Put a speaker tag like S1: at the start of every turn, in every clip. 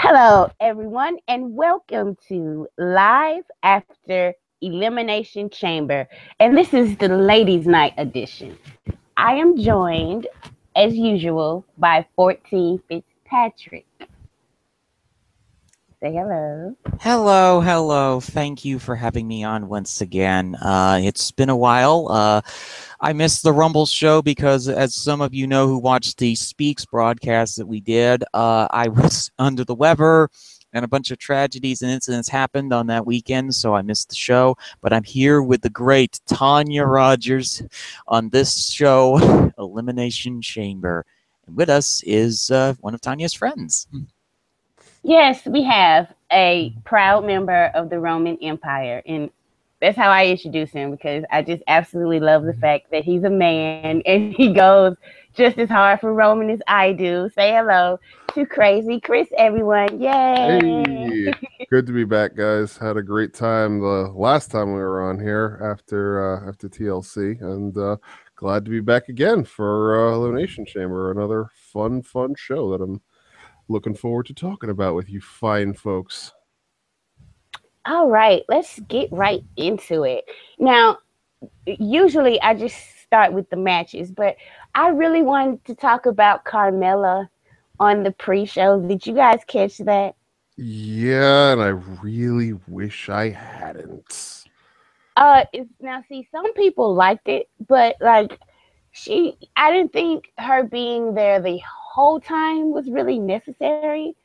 S1: Hello, everyone, and welcome to Live After Elimination Chamber. And this is the Ladies' Night edition. I am joined, as usual, by 14 Fitzpatrick. Say hello.
S2: Hello. Thank you for having me on once again. It's been a while. I missed the Rumble show because, as some of you know who watched the Speaks broadcast that we did, I was under the weather and a bunch of tragedies and incidents happened on that weekend, so I missed the show. But I'm here with the great Tonya Rodgers on this show, Elimination Chamber. And with us is one of Tanya's friends.
S1: Yes, we have a proud member of the Roman Empire, and that's how I introduce him because I just absolutely love the fact that he's a man and he goes just as hard for Roman as I do. Say hello to Crazy Chris, everyone. Yay!
S3: Hey, good to be back, guys. Had a great time the last time we were on here after TLC, and glad to be back again for Elimination Chamber. Another fun show that I'm looking forward to talking about with you fine folks.
S1: All right, let's get right into it. Now, usually I just start with the matches, but I really wanted to talk about Carmella on the pre-show. Did you guys catch that?
S3: Yeah, and I really wish I hadn't.
S1: Now see, some people liked it, but like I didn't think her being there the whole time was really necessary.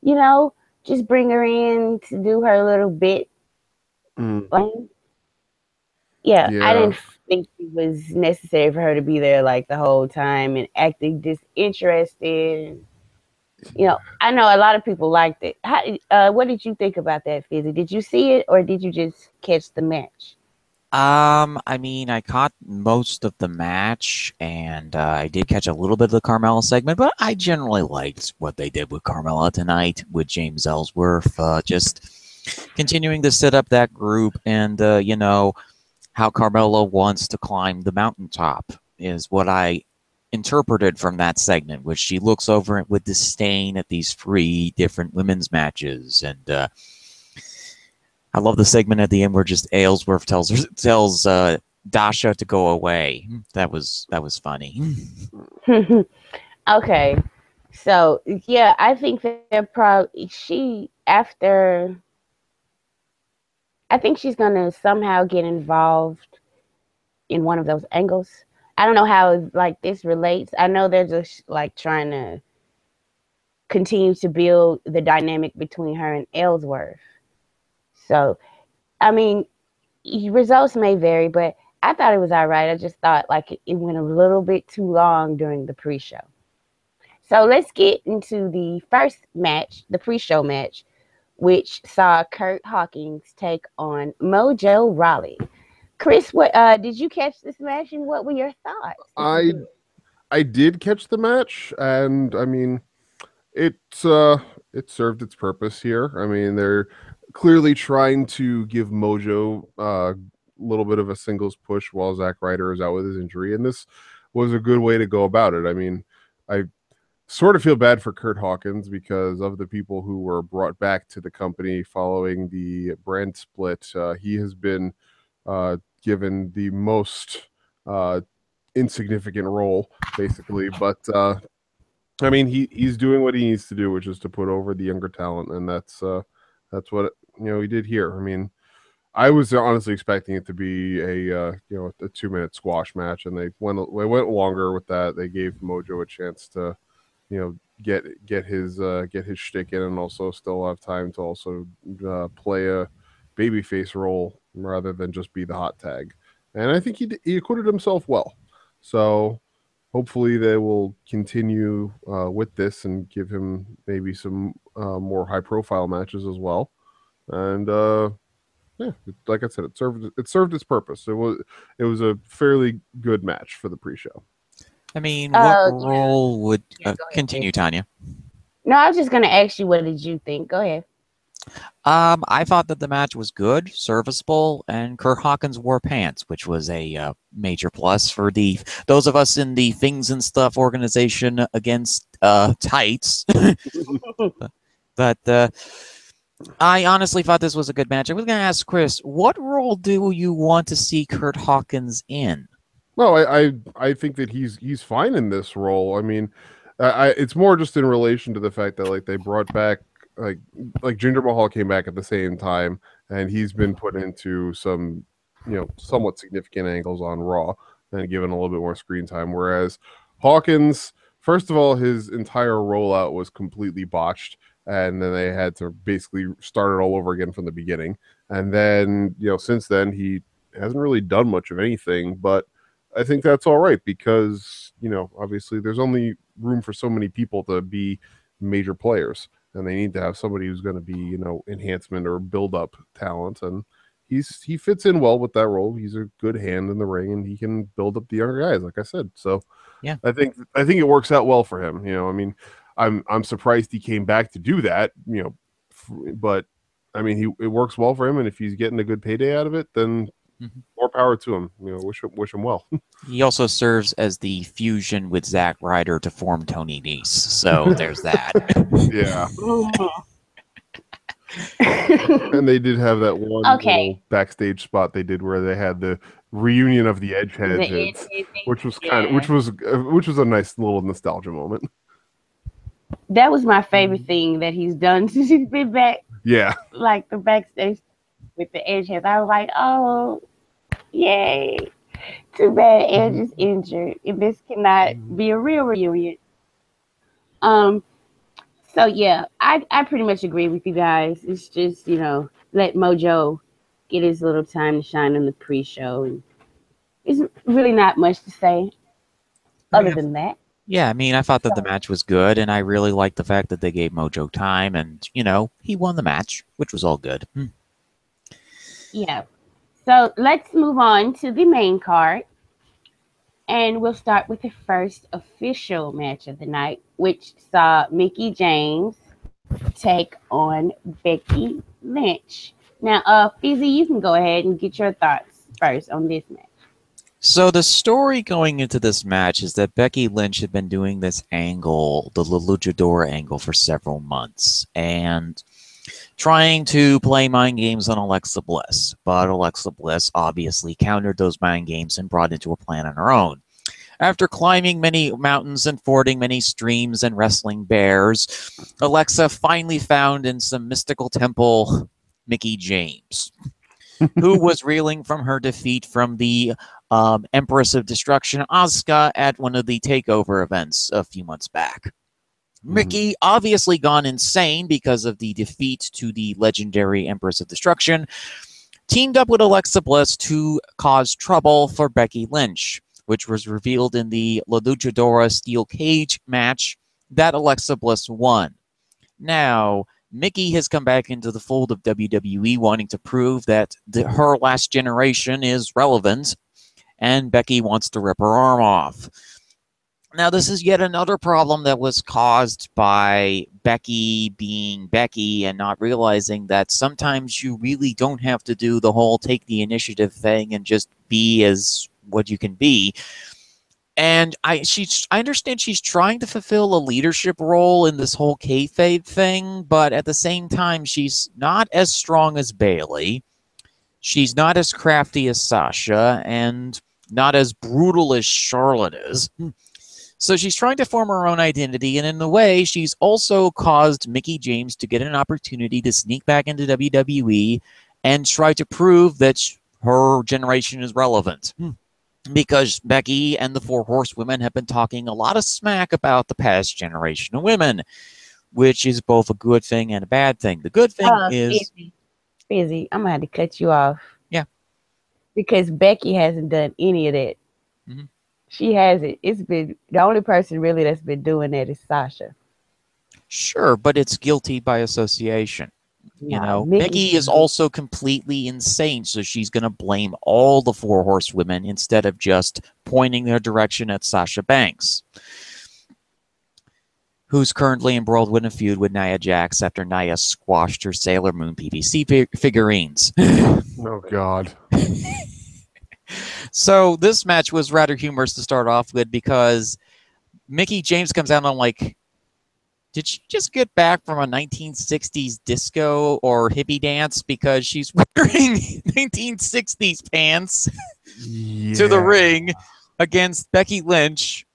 S1: You know, just bring her in to do her little bit. Yeah, I didn't think it was necessary for her to be there like the whole time and acting disinterested. You know, I know a lot of people liked it. What did you think about that, Fizzy? Did you see it or did you just catch the match?
S2: I mean, I caught most of the match, and I did catch a little bit of the Carmella segment, but I generally liked what they did with Carmella tonight with James Ellsworth, just continuing to set up that group, and, you know, how Carmella wants to climb the mountaintop is what I interpreted from that segment, which she looks over it with disdain at these 3 different women's matches, and, I love the segment at the end where just Ellsworth tells Dasha to go away. That was funny.
S1: Okay, so yeah, I think they're probably I think she's gonna somehow get involved in one of those angles. I don't know how like this relates. I know they're just like trying to continue to build the dynamic between her and Ellsworth. So, I mean, results may vary, but I thought it was all right. I just thought like it went a little bit too long during the pre-show. So let's get into the first match, the pre-show match, which saw Kurt Hawkins take on Mojo Rawley. Chris, what did you catch this match and what were your thoughts?
S3: I did catch the match, and I mean, it served its purpose here. I mean, they're clearly trying to give Mojo a little bit of a singles push while Zack Ryder is out with his injury, and this was a good way to go about it. I mean, I sort of feel bad for Kurt Hawkins because of the people who were brought back to the company following the brand split. He has been given the most insignificant role, basically, but I mean, he's doing what he needs to do, which is to put over the younger talent, and that's what he did here. I mean, I was honestly expecting it to be a 2-minute squash match, and they went longer with that. They gave Mojo a chance to get his shtick in, and also still have time to also play a babyface role rather than just be the hot tag. And I think he acquitted himself well. So hopefully they will continue with this and give him maybe some more high-profile matches as well. And yeah, like I said, it served its purpose. It was a fairly good match for the pre-show.
S2: I mean, what role would continue, Tonya?
S1: No, I was just gonna ask you, what did you think? Go ahead.
S2: I thought that the match was good, serviceable, and Kurt Hawkins wore pants, which was a major plus for those of us in the Things and Stuff organization against tights. But I honestly thought this was a good match. I was going to ask Chris, what role do you want to see Kurt Hawkins in?
S3: No, I think that he's fine in this role. I mean, it's more just in relation to the fact that like they brought back like Jinder Mahal came back at the same time, and he's been put into some somewhat significant angles on Raw and given a little bit more screen time. Whereas Hawkins, first of all, his entire rollout was completely botched, and then they had to basically start it all over again from the beginning. And then since then he hasn't really done much of anything, but I think that's all right because, obviously there's only room for so many people to be major players, and they need to have somebody who's going to be, enhancement or build up talent. And he fits in well with that role. He's a good hand in the ring, and he can build up the younger guys, like I said. So
S2: yeah,
S3: I think it works out well for him. I mean, I'm surprised he came back to do that, but I mean, it works well for him. And if he's getting a good payday out of it, then more power to him. Wish him well.
S2: He also serves as the fusion with Zack Ryder to form Tony Nese. So there's that.
S3: Yeah. And they did have that one little backstage spot they did where they had the reunion of the Edgeheads, which was which was a nice little nostalgia moment.
S1: That was my favorite thing that he's done since he's been back.
S3: Yeah.
S1: Like the backstage with the Edgeheads. I was like, oh, yay. Too bad Edge is injured. And this cannot be a real reunion. So yeah, I pretty much agree with you guys. It's just, let Mojo get his little time to shine on the pre-show. And it's really not much to say other than that.
S2: Yeah, I mean, I thought that the match was good, and I really liked the fact that they gave Mojo time, and, he won the match, which was all good.
S1: Yeah. So let's move on to the main card. And we'll start with the first official match of the night, which saw Mickie James take on Becky Lynch. Now, Fizzy, you can go ahead and get your thoughts first on this match.
S2: So the story going into this match is that Becky Lynch had been doing this angle, the luchador angle, for several months, and trying to play mind games on Alexa Bliss. But Alexa Bliss obviously countered those mind games and brought into a plan on her own. After climbing many mountains and fording many streams and wrestling bears, Alexa finally found in some mystical temple Mickie James, who was reeling from her defeat from the Empress of Destruction, Asuka, at one of the takeover events a few months back. Mickie, obviously gone insane because of the defeat to the legendary Empress of Destruction, teamed up with Alexa Bliss to cause trouble for Becky Lynch, which was revealed in the La Luchadora Steel Cage match that Alexa Bliss won. Now, Mickie has come back into the fold of WWE, wanting to prove that her last generation is relevant, and Becky wants to rip her arm off. Now, this is yet another problem that was caused by Becky being Becky and not realizing that sometimes you really don't have to do the whole take the initiative thing and just be as what you can be. And I understand she's trying to fulfill a leadership role in this whole kayfabe thing, but at the same time, she's not as strong as Bayley. She's not as crafty as Sasha, and not as brutal as Charlotte is. So she's trying to form her own identity, and in a way, she's also caused Mickie James to get an opportunity to sneak back into WWE and try to prove that her generation is relevant. Because Becky and the Four Horsewomen have been talking a lot of smack about the past generation of women, which is both a good thing and a bad thing. The good thing is...
S1: Fizzy, I'm going to have to cut you off.
S2: Yeah.
S1: Because Becky hasn't done any of that.
S2: Mm-hmm.
S1: She hasn't. It's been the only person really that's been doing that is Sasha.
S2: Sure, but it's guilty by association. Mickie is also completely insane, so she's going to blame all the Four Horsewomen instead of just pointing their direction at Sasha Banks, who's currently embroiled in a feud with Nia Jax after Nia squashed her Sailor Moon PVC figurines.
S3: Oh, God.
S2: So this match was rather humorous to start off with because Mickie James comes out on, like, Did she just get back from a 1960s disco or hippie dance because she's wearing 1960s pants to the
S3: Yeah.
S2: ring against Becky Lynch?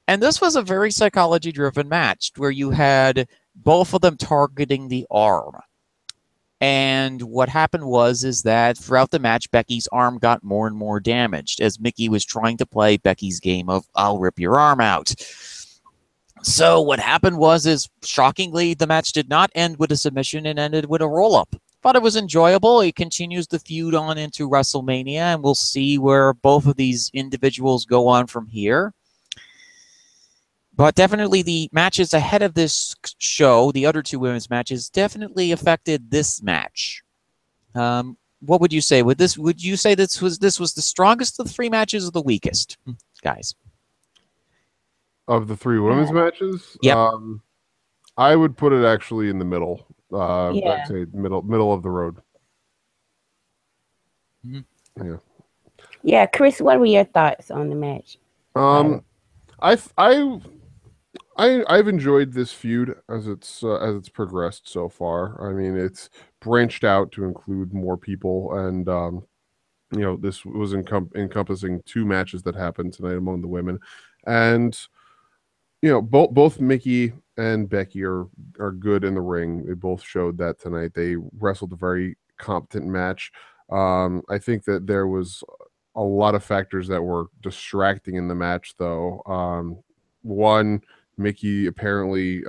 S2: And this was a very psychology-driven match where you had both of them targeting the arm. And what happened is that throughout the match, Becky's arm got more and more damaged as Mickey was trying to play Becky's game of "I'll rip your arm out." So what happened is shockingly, the match did not end with a submission and ended with a roll-up. Thought it was enjoyable. It continues the feud on into WrestleMania, and we'll see where both of these individuals go on from here. But definitely the matches ahead of this show, the other two women's matches, definitely affected this match. What would you say? Would you say this was the strongest of the three matches or the weakest, guys?
S3: Of the three women's matches,
S2: Yep.
S3: I would put it actually in the middle.
S1: Yeah.
S3: I'd say middle of the road.
S2: Mm-hmm.
S3: Yeah.
S1: Yeah, Chris, what were your thoughts on the match?
S3: I've enjoyed this feud as it's progressed so far. I mean, it's branched out to include more people, and this was encompassing two matches that happened tonight among the women, and both Mickey and Becky are good in the ring. They both showed that tonight. They wrestled a very competent match. I think that there was a lot of factors that were distracting in the match, though. One, Mickey apparently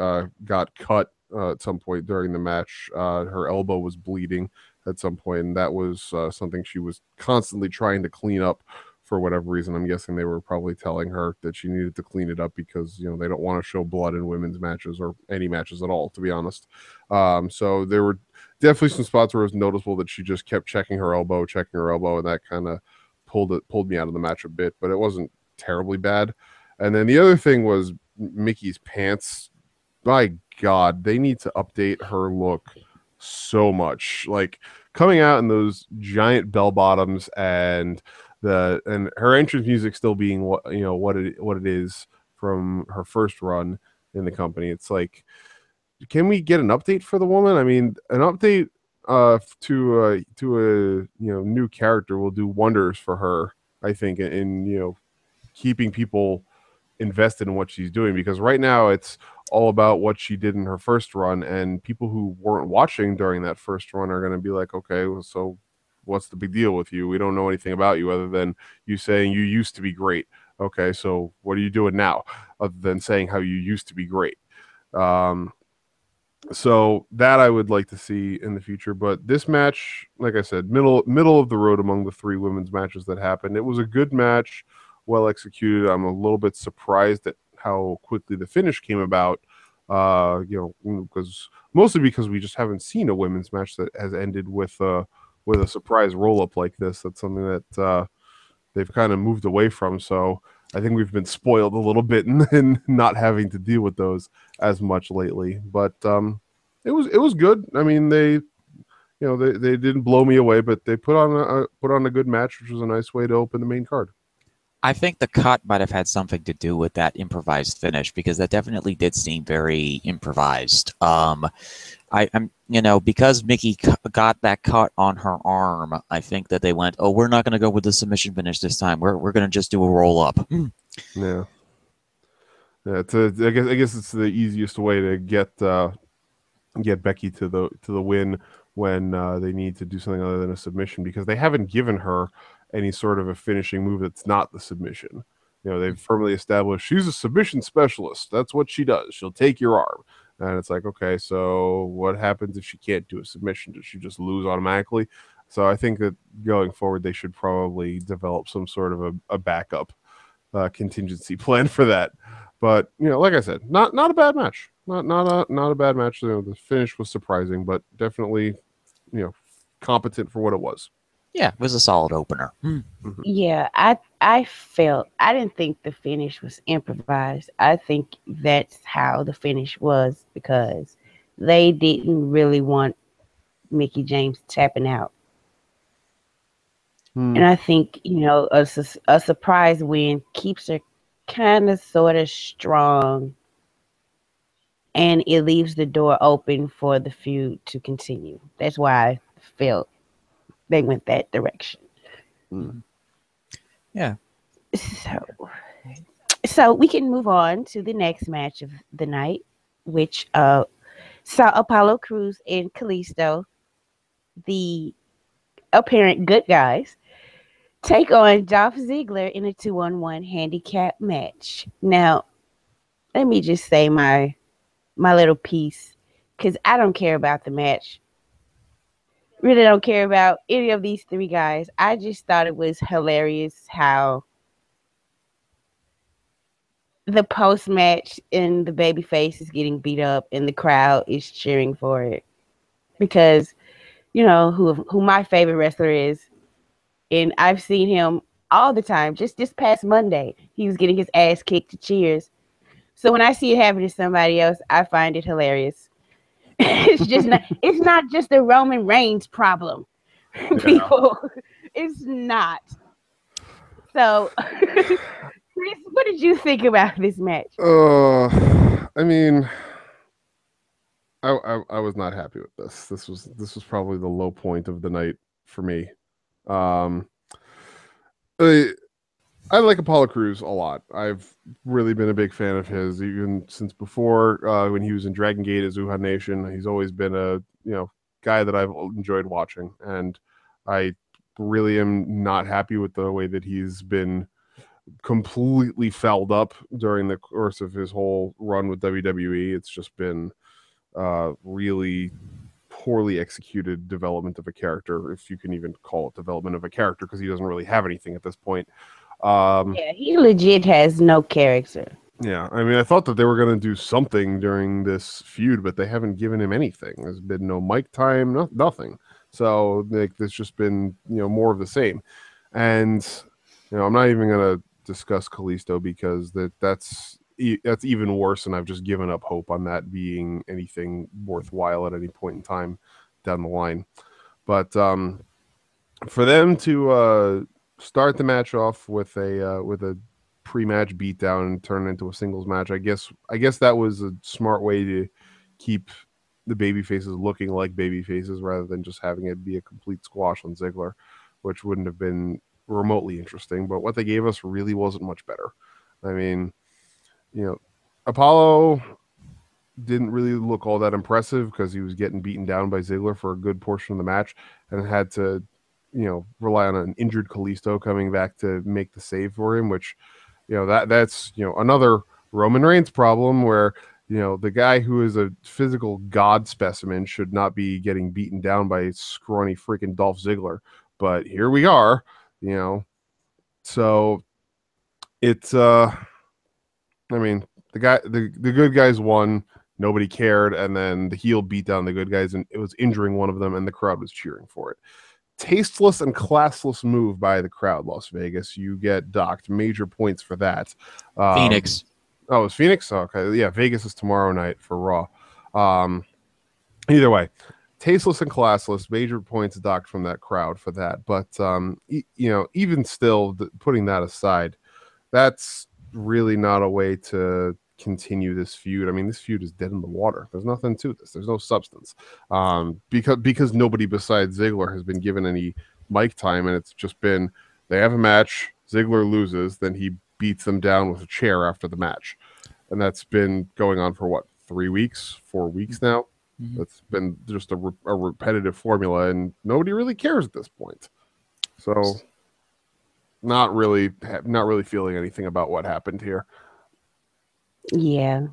S3: got cut at some point during the match. Her elbow was bleeding at some point, and that was something she was constantly trying to clean up for whatever reason. I'm guessing they were probably telling her that she needed to clean it up because they don't want to show blood in women's matches or any matches at all, to be honest. So there were definitely some spots where it was noticeable that she just kept checking her elbow, and that kind of pulled me out of the match a bit, but it wasn't terribly bad. And then the other thing was Mickey's pants. My God, they need to update her look so much. Like coming out in those giant bell bottoms and her entrance music still being what it is from her first run in the company. It's like, can we get an update for the woman? I mean, an update to a new character will do wonders for her, I think, in keeping people invested in what she's doing, because right now it's all about what she did in her first run, and people who weren't watching during that first run are going to be like, okay, well, so what's the big deal with you? We don't know anything about you other than you saying you used to be great. Okay, so what are you doing now other than saying how you used to be great? So that I would like to see in the future. But this match, like I said, middle of the road among the three women's matches that happened. It was a good match, well executed. I'm a little bit surprised at how quickly the finish came about. Mostly because we just haven't seen a women's match that has ended with a surprise roll up like this. That's something that they've kind of moved away from. So I think we've been spoiled a little bit in not having to deal with those as much lately. But it was good. I mean, they didn't blow me away, but they put on a good match, which was a nice way to open the main card.
S2: I think the cut might have had something to do with that improvised finish, because that definitely did seem very improvised. Because Mickey got that cut on her arm, I think that they went, "Oh, we're not going to go with the submission finish this time. We're going to just do a roll up."
S3: Yeah. I guess it's the easiest way to get Becky to the win when they need to do something other than a submission, because they haven't given her any sort of a finishing move that's not the submission. They've firmly established she's a submission specialist. That's what she does. She'll take your arm. And it's like, okay, so what happens if she can't do a submission? Does she just lose automatically? So I think that going forward, they should probably develop some sort of a backup contingency plan for that. But like I said, not a bad match. Not a bad match. The finish was surprising, but definitely competent for what it was.
S2: Yeah, it was a solid opener.
S3: Mm-hmm.
S1: Yeah, I didn't think the finish was improvised. I think that's how the finish was, because they didn't really want Mickey James tapping out. And I think, a surprise win keeps her kind of sort of strong and it leaves the door open for the feud to continue. That's why I felt they went that direction.
S2: Yeah.
S1: So we can move on to the next match of the night, which saw Apollo Crews and Kalisto, the apparent good guys, take on Dolph Ziggler in a 2-on-1 handicap match. Now, let me just say my little piece, because I don't care about the match. Really don't care about any of these three guys. I just thought it was hilarious how the post match and the babyface is getting beat up and the crowd is cheering for it. Because you know who my favorite wrestler is, and I've seen him all the time. Just this past Monday, he was getting his ass kicked to cheers. So when I see it happen to somebody else, I find it hilarious. It's not just a Roman Reigns problem. People, it's not. So Chris, what did you think about this match?
S3: I mean, I was not happy with this. This was probably the low point of the night for me. I like Apollo Crews a lot. I've really been a big fan of his, even since before when he was in Dragon Gate as Uha Nation. He's always been a guy that I've enjoyed watching, and I really am not happy with the way that he's been completely fouled up during the course of his whole run with WWE. It's just been really poorly executed development of a character, if you can even call it development of a character, because he doesn't really have anything at this point.
S1: Yeah, he legit has no character.
S3: Yeah, I mean, I thought that they were going to do something during this feud, but they haven't given him anything. There's been no mic time, nothing. So like, there's just been more of the same. And I'm not even going to discuss Kalisto because that's even worse, and I've just given up hope on that being anything worthwhile at any point in time down the line. But for them to start the match off with a pre-match beatdown and turn it into a singles match, I guess that was a smart way to keep the baby faces looking like baby faces rather than just having it be a complete squash on Ziggler, which wouldn't have been remotely interesting. But what they gave us really wasn't much better. I mean, Apollo didn't really look all that impressive because he was getting beaten down by Ziggler for a good portion of the match and had to rely on an injured Kalisto coming back to make the save for him, which that's another Roman Reigns problem where the guy who is a physical god specimen should not be getting beaten down by scrawny freaking Dolph Ziggler, but here we are. So it's I mean, the good guys won, nobody cared, and then the heel beat down the good guys, and it was injuring one of them, and the crowd was cheering for it. Tasteless and classless move by the crowd, Las Vegas. You get docked major points for that.
S2: Phoenix.
S3: Oh, it's Phoenix? Oh, okay. Yeah, Vegas is tomorrow night for Raw. Either way, tasteless and classless, major points docked from that crowd for that. But, even still, putting that aside, that's really not a way to continue this feud. I mean, this feud is dead in the water. There's nothing to this. There's no substance. Because nobody besides Ziggler has been given any mic time, and it's just been they have a match, Ziggler loses, then he beats them down with a chair after the match. And that's been going on for what, 3 weeks, 4 weeks now? Mm-hmm. That's been just a repetitive formula, and nobody really cares at this point. So not really feeling anything about what happened here.
S1: Yeah,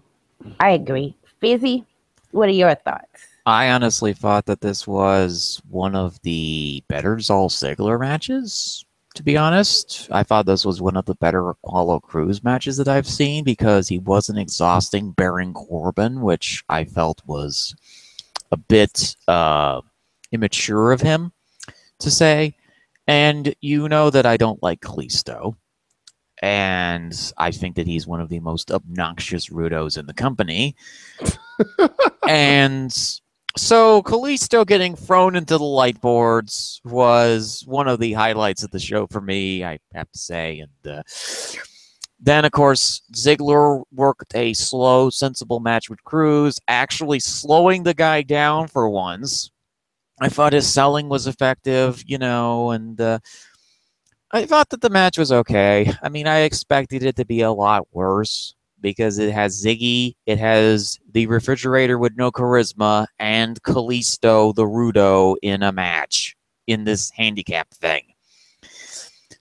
S1: I agree. Fizzy, what are your thoughts?
S2: I honestly thought that this was one of the better Dolph Ziggler matches, to be honest. I thought this was one of the better Apollo Crews matches that I've seen because he wasn't exhausting Baron Corbin, which I felt was a bit immature of him to say. And you know that I don't like Kalisto. And I think that he's one of the most obnoxious rudos in the company. And so Kalisto getting thrown into the light boards was one of the highlights of the show for me, I have to say. And Then, of course, Ziggler worked a slow, sensible match with Cruz, actually slowing the guy down for once. I thought his selling was effective, and I thought that the match was okay. I mean, I expected it to be a lot worse because it has Ziggy, it has the refrigerator with no charisma, and Kalisto the Rudo in a match in this handicap thing.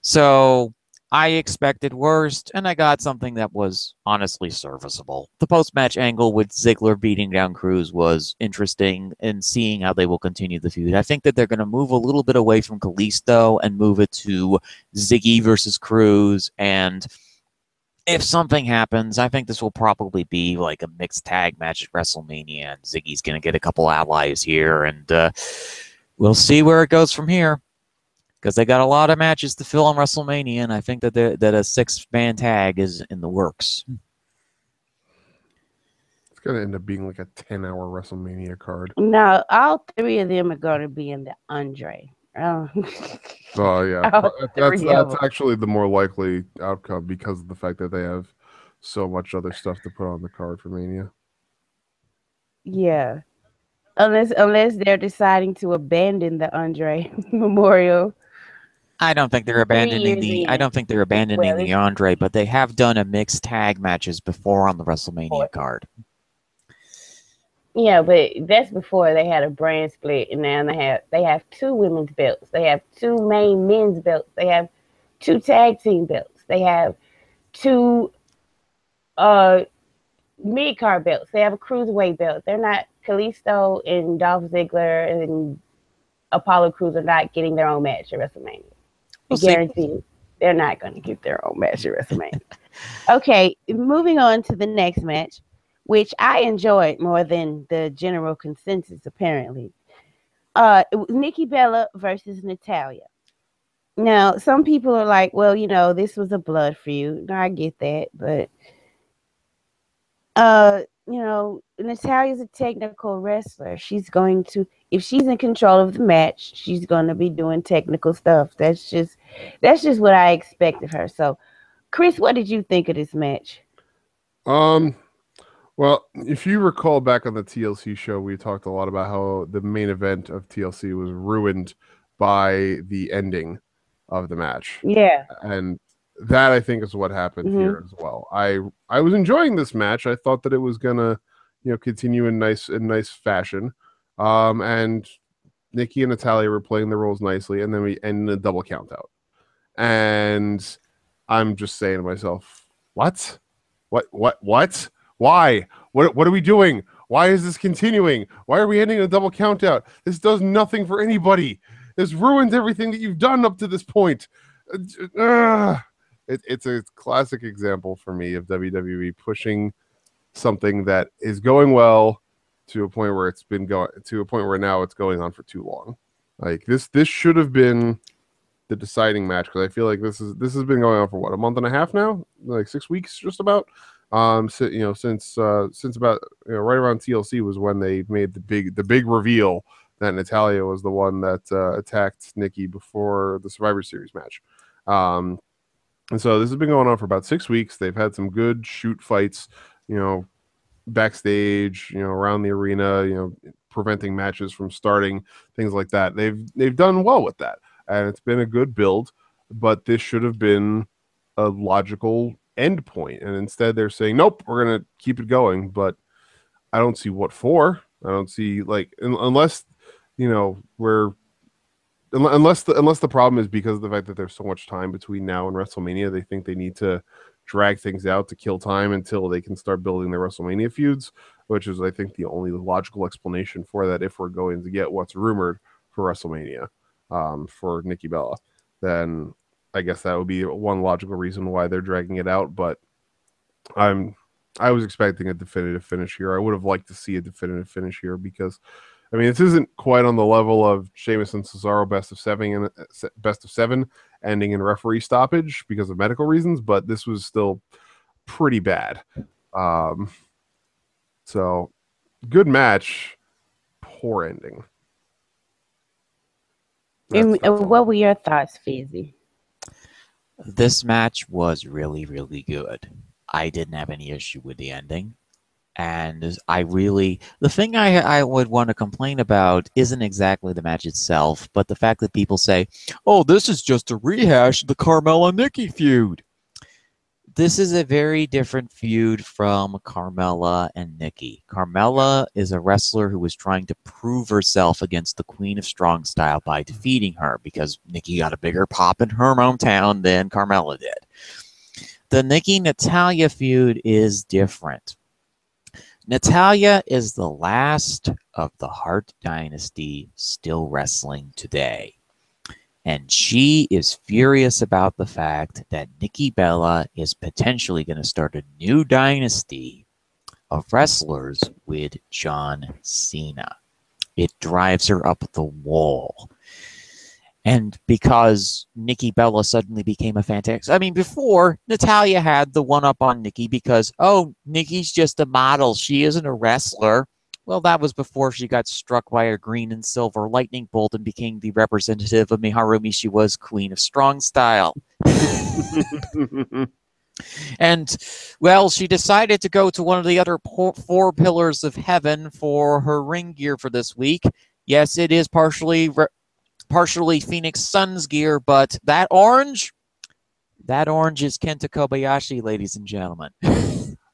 S2: So I expected worst, and I got something that was honestly serviceable. The post-match angle with Ziggler beating down Cruz was interesting, and seeing how they will continue the feud. I think that they're going to move a little bit away from Kalisto and move it to Ziggy versus Cruz, and if something happens, I think this will probably be like a mixed tag match at WrestleMania, and Ziggy's going to get a couple allies here, and we'll see where it goes from here. Because they got a lot of matches to fill on WrestleMania, and I think that that a 6-man tag is in the works.
S3: It's going to end up being like a 10-hour WrestleMania card.
S1: No, all 3 of them are going to be in the Andre.
S3: Oh yeah, that's actually the more likely outcome because of the fact that they have so much other stuff to put on the card for Mania.
S1: Yeah, unless they're deciding to abandon the Andre Memorial.
S2: I don't think they're abandoning the Andre, but they have done a mixed tag matches before on the WrestleMania card.
S1: Yeah, but that's before they had a brand split, and now they have 2 women's belts. They have 2 main men's belts. They have 2 tag team belts. They have 2 mid-card belts. They have a cruiserweight belt. They're not Kalisto and Dolph Ziggler and Apollo Crews are not getting their own match at WrestleMania. I guarantee you, they're not going to get their own match at WrestleMania. Okay, moving on to the next match, which I enjoyed more than the general consensus, apparently. It was Nikki Bella versus Natalya. Now, some people are like, well, this was a blood feud. No, I get that, but Natalya's a technical wrestler. She's going to, if she's in control of the match, she's going to be doing technical stuff. That's just what I expect of her. So, Chris, what did you think of this match?
S3: Well, if you recall back on the TLC show, we talked a lot about how the main event of TLC was ruined by the ending of the match.
S1: Yeah.
S3: And that, I think, is what happened here as well. I was enjoying this match. I thought that it was gonna, continue in nice fashion. And Nikki and Natalya were playing the roles nicely, and then we ended a double count out. And I'm just saying to myself, what? Why? What are we doing? Why is this continuing? Why are we ending a double count out? This does nothing for anybody. This ruins everything that you've done up to this point. It's a classic example for me of WWE pushing something that is going well to a point where now it's going on for too long. Like this should have been the deciding match, because I feel like this has been going on for what, a month and a half now, like 6 weeks, just about. Since about right around TLC was when they made the big reveal that Natalya was the one that attacked Nikki before the Survivor Series match. And so this has been going on for about 6 weeks. They've had some good shoot fights, backstage, around the arena, preventing matches from starting, things like that. They've done well with that, and it's been a good build. But this should have been a logical end point, and instead they're saying, nope, we're gonna keep it going. But I don't see what for. I don't see, like, unless unless the problem is because of the fact that there's so much time between now and WrestleMania, they think they need to drag things out to kill time until they can start building their WrestleMania feuds, which is, I think, the only logical explanation for that. If we're going to get what's rumored for WrestleMania for Nikki Bella, then I guess that would be one logical reason why they're dragging it out. But I was expecting a definitive finish here. I would have liked to see a definitive finish here, because this isn't quite on the level of Sheamus and Cesaro best of seven ending in referee stoppage because of medical reasons, but this was still pretty bad. So good match, poor ending.
S1: What were your thoughts, Fizzy?
S2: This match was really, really good. I didn't have any issue with the ending. And the thing I would want to complain about isn't exactly the match itself, but the fact that people say, oh, this is just a rehash of the Carmella Nikki feud. This is a very different feud from Carmella and Nikki. Carmella is a wrestler who was trying to prove herself against the Queen of Strong Style by defeating her because Nikki got a bigger pop in her hometown than Carmella did. The Nikki-Natalya feud is different. Natalya is the last of the Hart Dynasty still wrestling today. And she is furious about the fact that Nikki Bella is potentially going to start a new dynasty of wrestlers with John Cena. It drives her up the wall. And because Nikki Bella suddenly became a fantastic... I mean, before, Natalya had the one-up on Nikki because, oh, Nikki's just a model. She isn't a wrestler. Well, that was before she got struck by a green and silver lightning bolt and became the representative of Miharu Mishiwa's Queen of Strong Style. And, well, she decided to go to one of the other four pillars of heaven for her ring gear for this week. Yes, it is partially Phoenix Suns gear, but that orange is Kenta Kobayashi, ladies and gentlemen.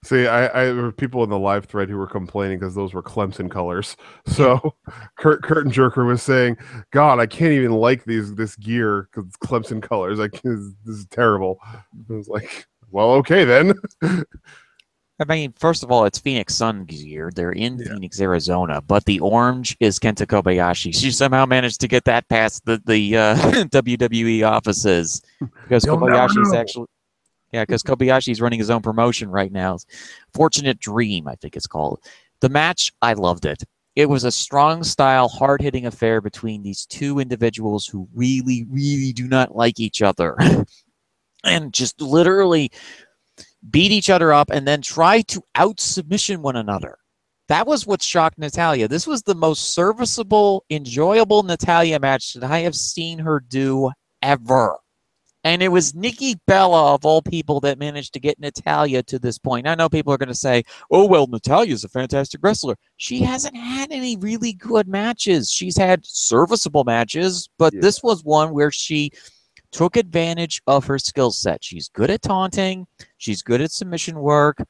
S3: See, I there were people in the live thread who were complaining because those were Clemson colors. So Curtin Jerker was saying, God, I can't even like this gear because it's Clemson colors. Like, this is terrible. I was like, well, okay then.
S2: I mean, first of all, it's Phoenix Sun gear. They're in Phoenix, Arizona, but the orange is Kenta Kobayashi. She somehow managed to get that past the WWE offices because Kobayashi's actually... Yeah, because Kobayashi's running his own promotion right now. Fortunate Dream, I think it's called. The match, I loved it. It was a strong-style, hard-hitting affair between these two individuals who really, really do not like each other. And just literally beat each other up and then try to out-submission one another. That was what shocked Natalya. This was the most serviceable, enjoyable Natalya match that I have seen her do ever. And it was Nikki Bella, of all people, that managed to get Natalya to this point. I know people are going to say, oh, well, Natalya's a fantastic wrestler. She hasn't had any really good matches. She's had serviceable matches, but this was one where she took advantage of her skill set. She's good at taunting. She's good at submission work.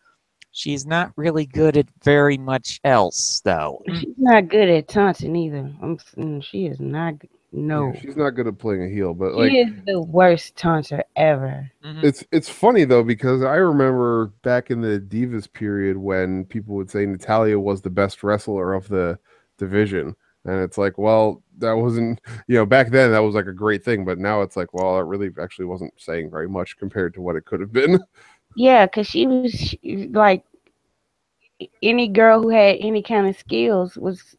S2: She's not really good at very much else, though.
S1: She's not good at taunting either. She is not... No,
S3: yeah, she's not good at playing a heel, but
S1: she is the worst taunter ever.
S3: It's funny though because I remember back in the Divas period when people would say Natalya was the best wrestler of the division, and it's like, well, that wasn't, back then that was like a great thing, but now it's like, well, it really actually wasn't saying very much compared to what it could have been.
S1: Yeah, because she was like any girl who had any kind of skills was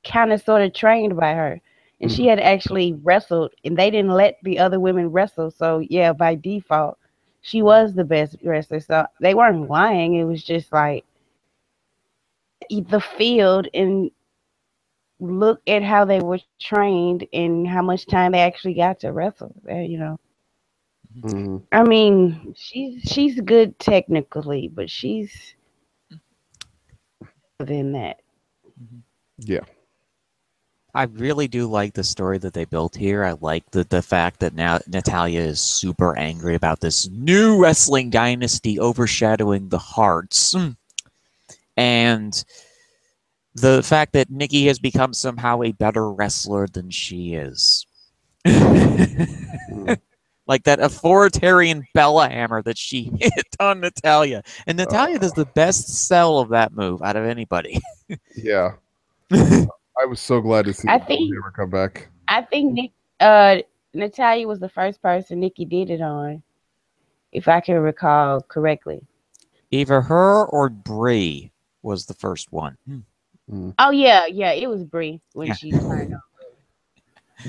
S1: kind of sort of trained by her. And she had actually wrestled, and they didn't let the other women wrestle. So, yeah, by default, she was the best wrestler. So they weren't lying. It was just like the field and look at how they were trained and how much time they actually got to wrestle. I mean, she's good technically, but she's than that.
S3: Yeah.
S2: I really do like the story that they built here. I like the fact that now Natalya is super angry about this new wrestling dynasty overshadowing the Hearts. And the fact that Nikki has become somehow a better wrestler than she is. Like that authoritarian Bella hammer that she hit on Natalya. And Natalya does the best sell of that move out of anybody.
S3: Yeah. I was so glad to see her come back.
S1: I think Natalya was the first person Nikki did it on, if I can recall correctly.
S2: Either her or Brie was the first one.
S1: Oh yeah, it was Brie when she turned on.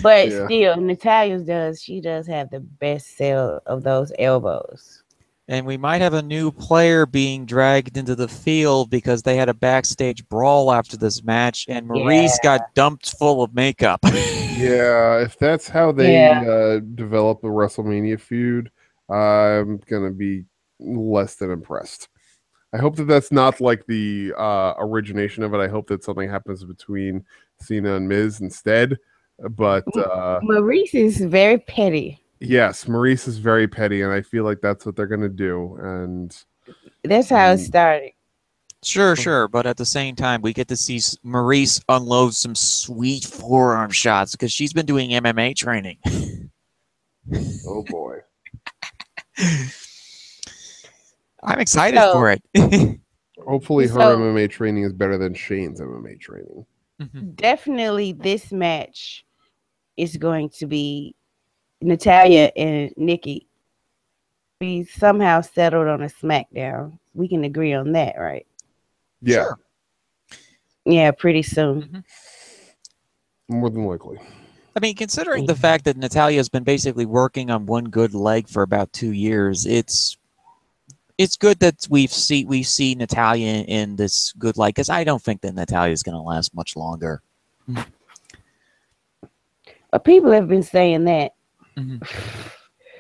S1: But still, Natalya's she does have the best sell of those elbows.
S2: And we might have a new player being dragged into the field because they had a backstage brawl after this match, and Maurice got dumped full of makeup.
S3: Yeah, if that's how they develop a WrestleMania feud, I'm gonna be less than impressed. I hope that that's not like the origination of it. I hope that something happens between Cena and Miz instead. But
S1: Maurice is very petty.
S3: yes, Maurice is very petty, and I feel like that's what they're gonna do. And
S1: That's how it started.
S2: Sure. But at the same time, we get to see Maurice unload some sweet forearm shots because she's been doing MMA training.
S3: oh boy.
S2: I'm excited for it.
S3: Hopefully her MMA training is better than Shane's MMA training.
S1: Definitely this match is going to be Natalya and Nikki. We somehow settled on a SmackDown. We can agree on that, right?
S3: Yeah.
S2: Sure.
S1: Yeah, pretty soon.
S3: More than likely.
S2: I mean, considering the fact that Natalya has been basically working on one good leg for about 2 years, it's good that we see Natalya in this good light, because I don't think that Natalya is going to last much longer.
S1: People have been saying that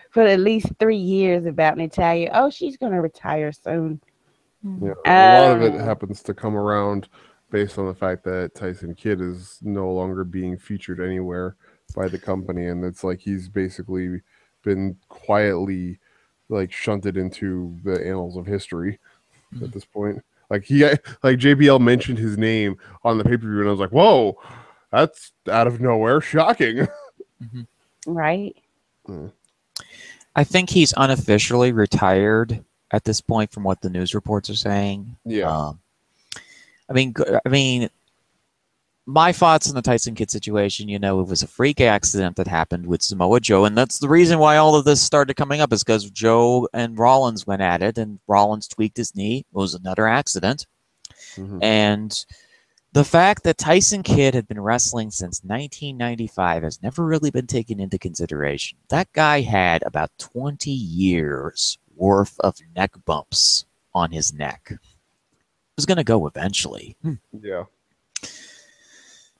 S1: for at least 3 years about Natalya. Oh, she's going to retire soon.
S3: Yeah, a lot of it happens to come around based on the fact that Tyson Kidd is no longer being featured anywhere by the company, and it's like he's basically been quietly like shunted into the annals of history at this point. Like JBL mentioned his name on the pay-per-view, and I was like, whoa, that's out of nowhere, shocking.
S1: Right.
S2: I think he's unofficially retired at this point, from what the news reports are saying.
S3: Yeah.
S2: I mean, my thoughts on the Tyson Kidd situation, it was a freak accident that happened with Samoa Joe, and that's the reason why all of this started coming up, is because Joe and Rollins went at it, and Rollins tweaked his knee. It was another accident. And the fact that Tyson Kidd had been wrestling since 1995 has never really been taken into consideration. That guy had about 20 years worth of neck bumps on his neck. It was going to go eventually.
S3: Yeah.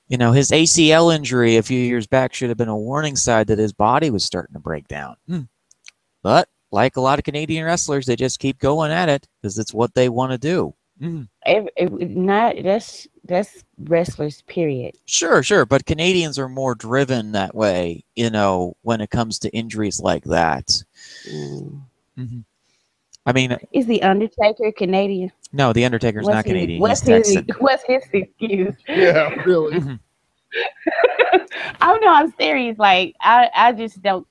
S2: His ACL injury a few years back should have been a warning sign that his body was starting to break down. But like a lot of Canadian wrestlers, they just keep going at it because it's what they want to do.
S1: That's wrestlers, period.
S2: Sure. But Canadians are more driven that way, when it comes to injuries like that. I mean,
S1: is the Undertaker Canadian?
S2: No, the Undertaker's not Canadian.
S1: What's his excuse?
S3: Yeah, really.
S1: Oh no, I'm serious. Like I just don't.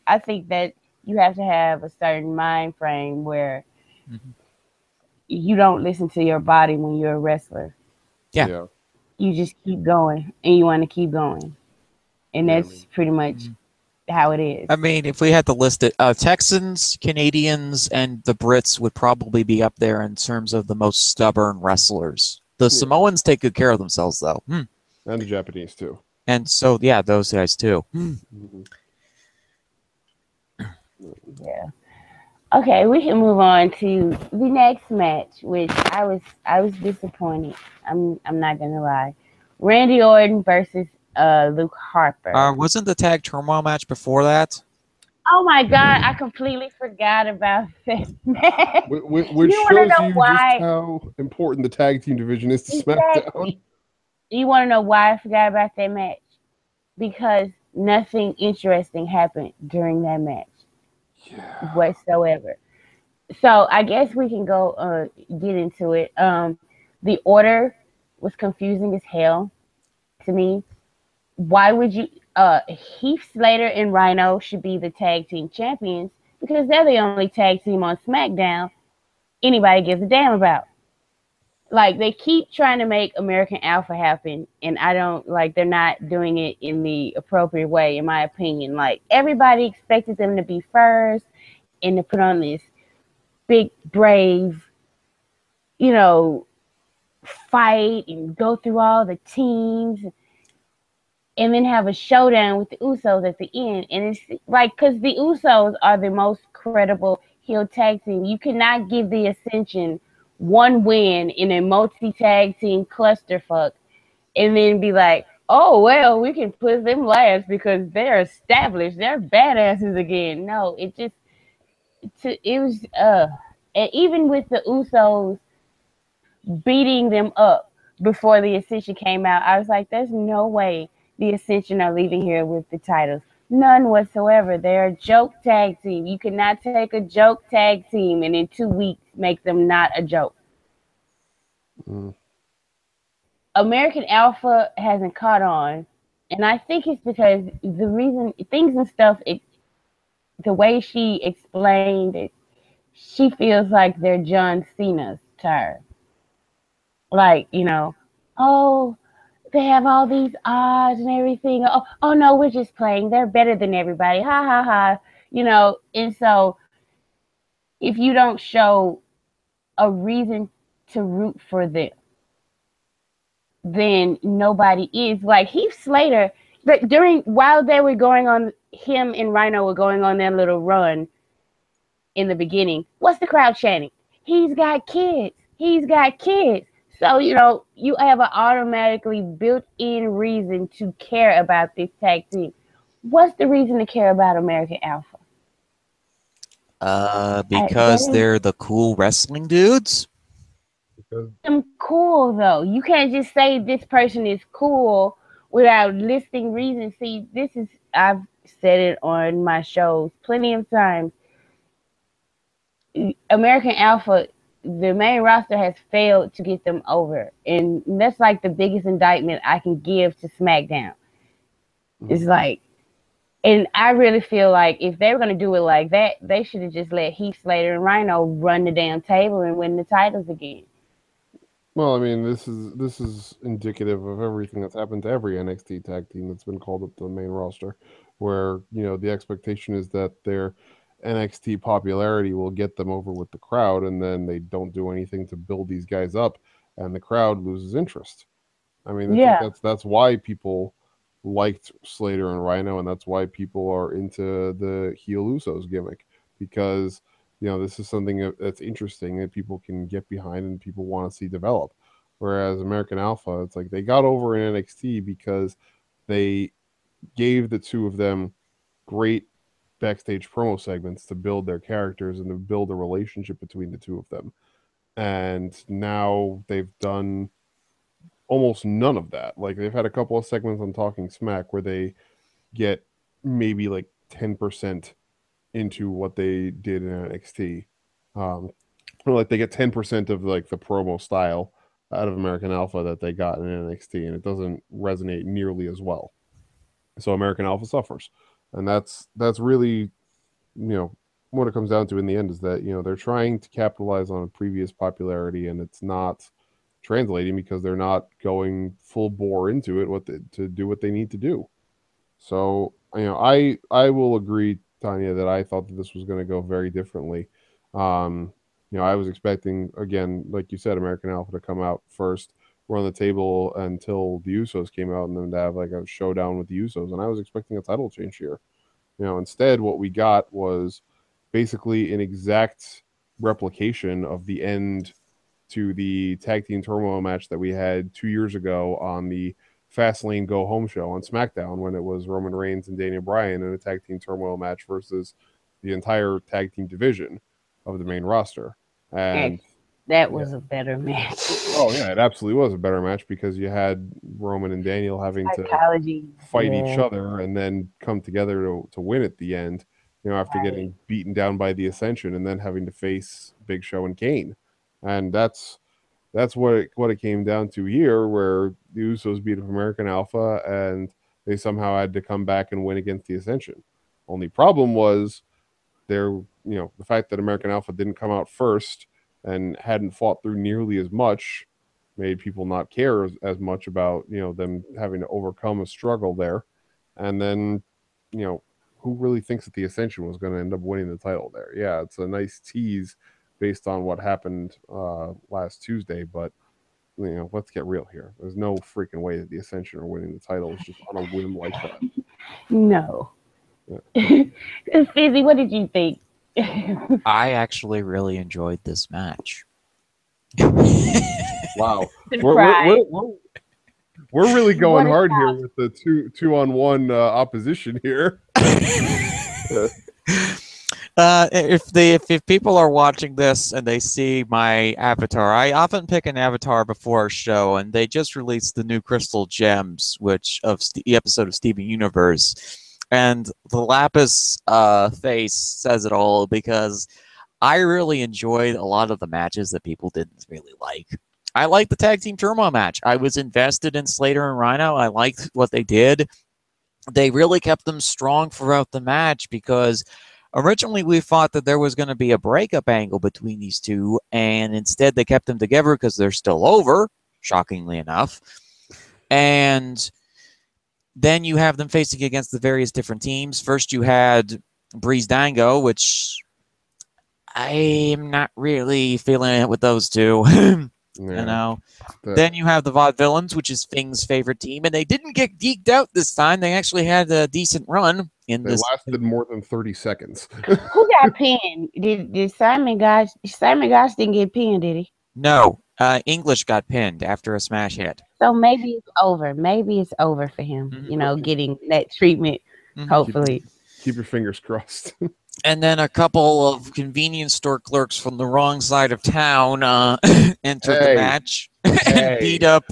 S1: I think that you have to have a certain mind frame where you don't listen to your body when you're a wrestler.
S2: Yeah.
S1: You just keep going, and you want to keep going, and that's pretty much how it is.
S2: I mean, if we had to list it, Texans, Canadians, and the Brits would probably be up there in terms of the most stubborn wrestlers. The Samoans take good care of themselves, though.
S3: And the Japanese, too.
S2: And so, yeah, those guys, too.
S1: Yeah. Okay, we can move on to the next match, which I was disappointed. I'm not gonna lie. Randy Orton versus Luke Harper.
S2: Wasn't the tag turmoil match before that?
S1: Oh my God, I completely forgot about this match.
S3: Which shows you just how important the tag team division is to SmackDown.
S1: You want to know why I forgot about that match? Because nothing interesting happened during that match whatsoever. So I guess we can go get into it. The order was confusing as hell to me. Why would you Heath Slater and Rhino should be the tag team champions because they're the only tag team on SmackDown anybody gives a damn about. Like, they keep trying to make American Alpha happen, and I don't, like, they're not doing it in the appropriate way, in my opinion. Like, everybody expected them to be first and to put on this big, brave, fight and go through all the teams and then have a showdown with the Usos at the end. And it's like, because the Usos are the most credible heel tag team. You cannot give the Ascension one win in a multi-tag team clusterfuck and then be like, oh, well, we can put them last because they're established. They're badasses again. No, it was and even with the Usos beating them up before the Ascension came out, I was like, there's no way the Ascension are leaving here with the titles. None whatsoever. They're a joke tag team. You cannot take a joke tag team and in 2 weeks make them not a joke.
S3: Mm.
S1: American Alpha hasn't caught on, and I think it's because the reason things and stuff, the way she explained it, she feels like they're John Cena's to her. Like, oh, they have all these odds and everything. Oh no, we're just playing. They're better than everybody. Ha ha ha. And so if you don't show a reason to root for them, then nobody is. Like Heath Slater, but while they were going on, him and Rhino were going on their little run in the beginning. What's the crowd chanting? He's got kids. He's got kids. So, you have an automatically built-in reason to care about this tag team. What's the reason to care about American Alpha?
S2: Because they're the cool wrestling dudes.
S1: I'm cool though. You can't just say this person is cool without listing reasons. See, I've said it on my shows plenty of times. American Alpha, the main roster has failed to get them over, and that's like the biggest indictment I can give to SmackDown. It's like, and I really feel like if they were going to do it like that, they should have just let Heath Slater and Rhino run the damn table and win the titles again.
S3: Well, I mean, this is indicative of everything that's happened to every NXT tag team that's been called up to the main roster, where the expectation is that their NXT popularity will get them over with the crowd, and then they don't do anything to build these guys up, and the crowd loses interest. I mean, I think that's why people liked Slater and Rhino, and that's why people are into the heel Usos gimmick, because this is something that's interesting that people can get behind and people want to see develop. Whereas American Alpha, it's like they got over in NXT because they gave the two of them great backstage promo segments to build their characters and to build a relationship between the two of them. And now they've done almost none of that. Like they've had a couple of segments on Talking Smack where they get maybe like 10% into what they did in NXT. Like they get 10% of like the promo style out of American Alpha that they got in NXT, and it doesn't resonate nearly as well. So American Alpha suffers, and that's really what it comes down to in the end is that they're trying to capitalize on a previous popularity, and it's not translating because they're not going full bore into it to do what they need to do. So I will agree, Tonya, that I thought that this was going to go very differently. I was expecting, again, like you said, American Alpha to come out first, run the table until the Usos came out, and then to have like a showdown with the Usos. And I was expecting a title change here. Instead, what we got was basically an exact replication of the end to the tag team turmoil match that we had 2 years ago on the Fastlane Go Home show on SmackDown, when it was Roman Reigns and Daniel Bryan in a tag team turmoil match versus the entire tag team division of the main roster. And
S1: that was a better match.
S3: Oh yeah, it absolutely was a better match because you had Roman and Daniel having to fight each other and then come together to win at the end, after getting beaten down by the Ascension and then having to face Big Show and Kane. And that's what it came down to here, where the Usos beat up American Alpha and they somehow had to come back and win against the Ascension. Only problem was the fact that American Alpha didn't come out first and hadn't fought through nearly as much made people not care as much about them having to overcome a struggle there. And then who really thinks that the Ascension was going to end up winning the title there? Yeah, it's a nice tease based on what happened last Tuesday, but let's get real here. There's no freaking way that the Ascension are winning the title just on a whim like that.
S1: No. Fizzy, what did you think?
S2: I actually really enjoyed this match.
S3: Wow, we're really going hard here with the two-on-one opposition here.
S2: If people are watching this and they see my avatar, I often pick an avatar before a show, and they just released the new Crystal Gems, which of the episode of Steven Universe, and the Lapis face says it all because I really enjoyed a lot of the matches that people didn't really like. I liked the tag team turmoil match. I was invested in Slater and Rhino. I liked what they did. They really kept them strong throughout the match because originally we thought that there was going to be a breakup angle between these two, and instead they kept them together because they're still over, shockingly enough. And then you have them facing against the various different teams. First you had Breeze Dango, which I'm not really feeling it with those two. You know. Then you have the Vaudevillains, which is Fing's favorite team, and they didn't get geeked out this time. They actually had a decent run in
S3: They
S2: this.
S3: lasted more than 30 seconds.
S1: Who got pinned? Did Simon Gosh didn't get pinned, did he?
S2: No, English got pinned after a smash hit.
S1: So maybe it's over. Maybe it's over for him.
S2: Mhm.
S1: You know, getting that treatment. Hopefully.
S3: Keep your fingers crossed.
S2: And then a couple of convenience store clerks from the wrong side of town entered the match and beat up.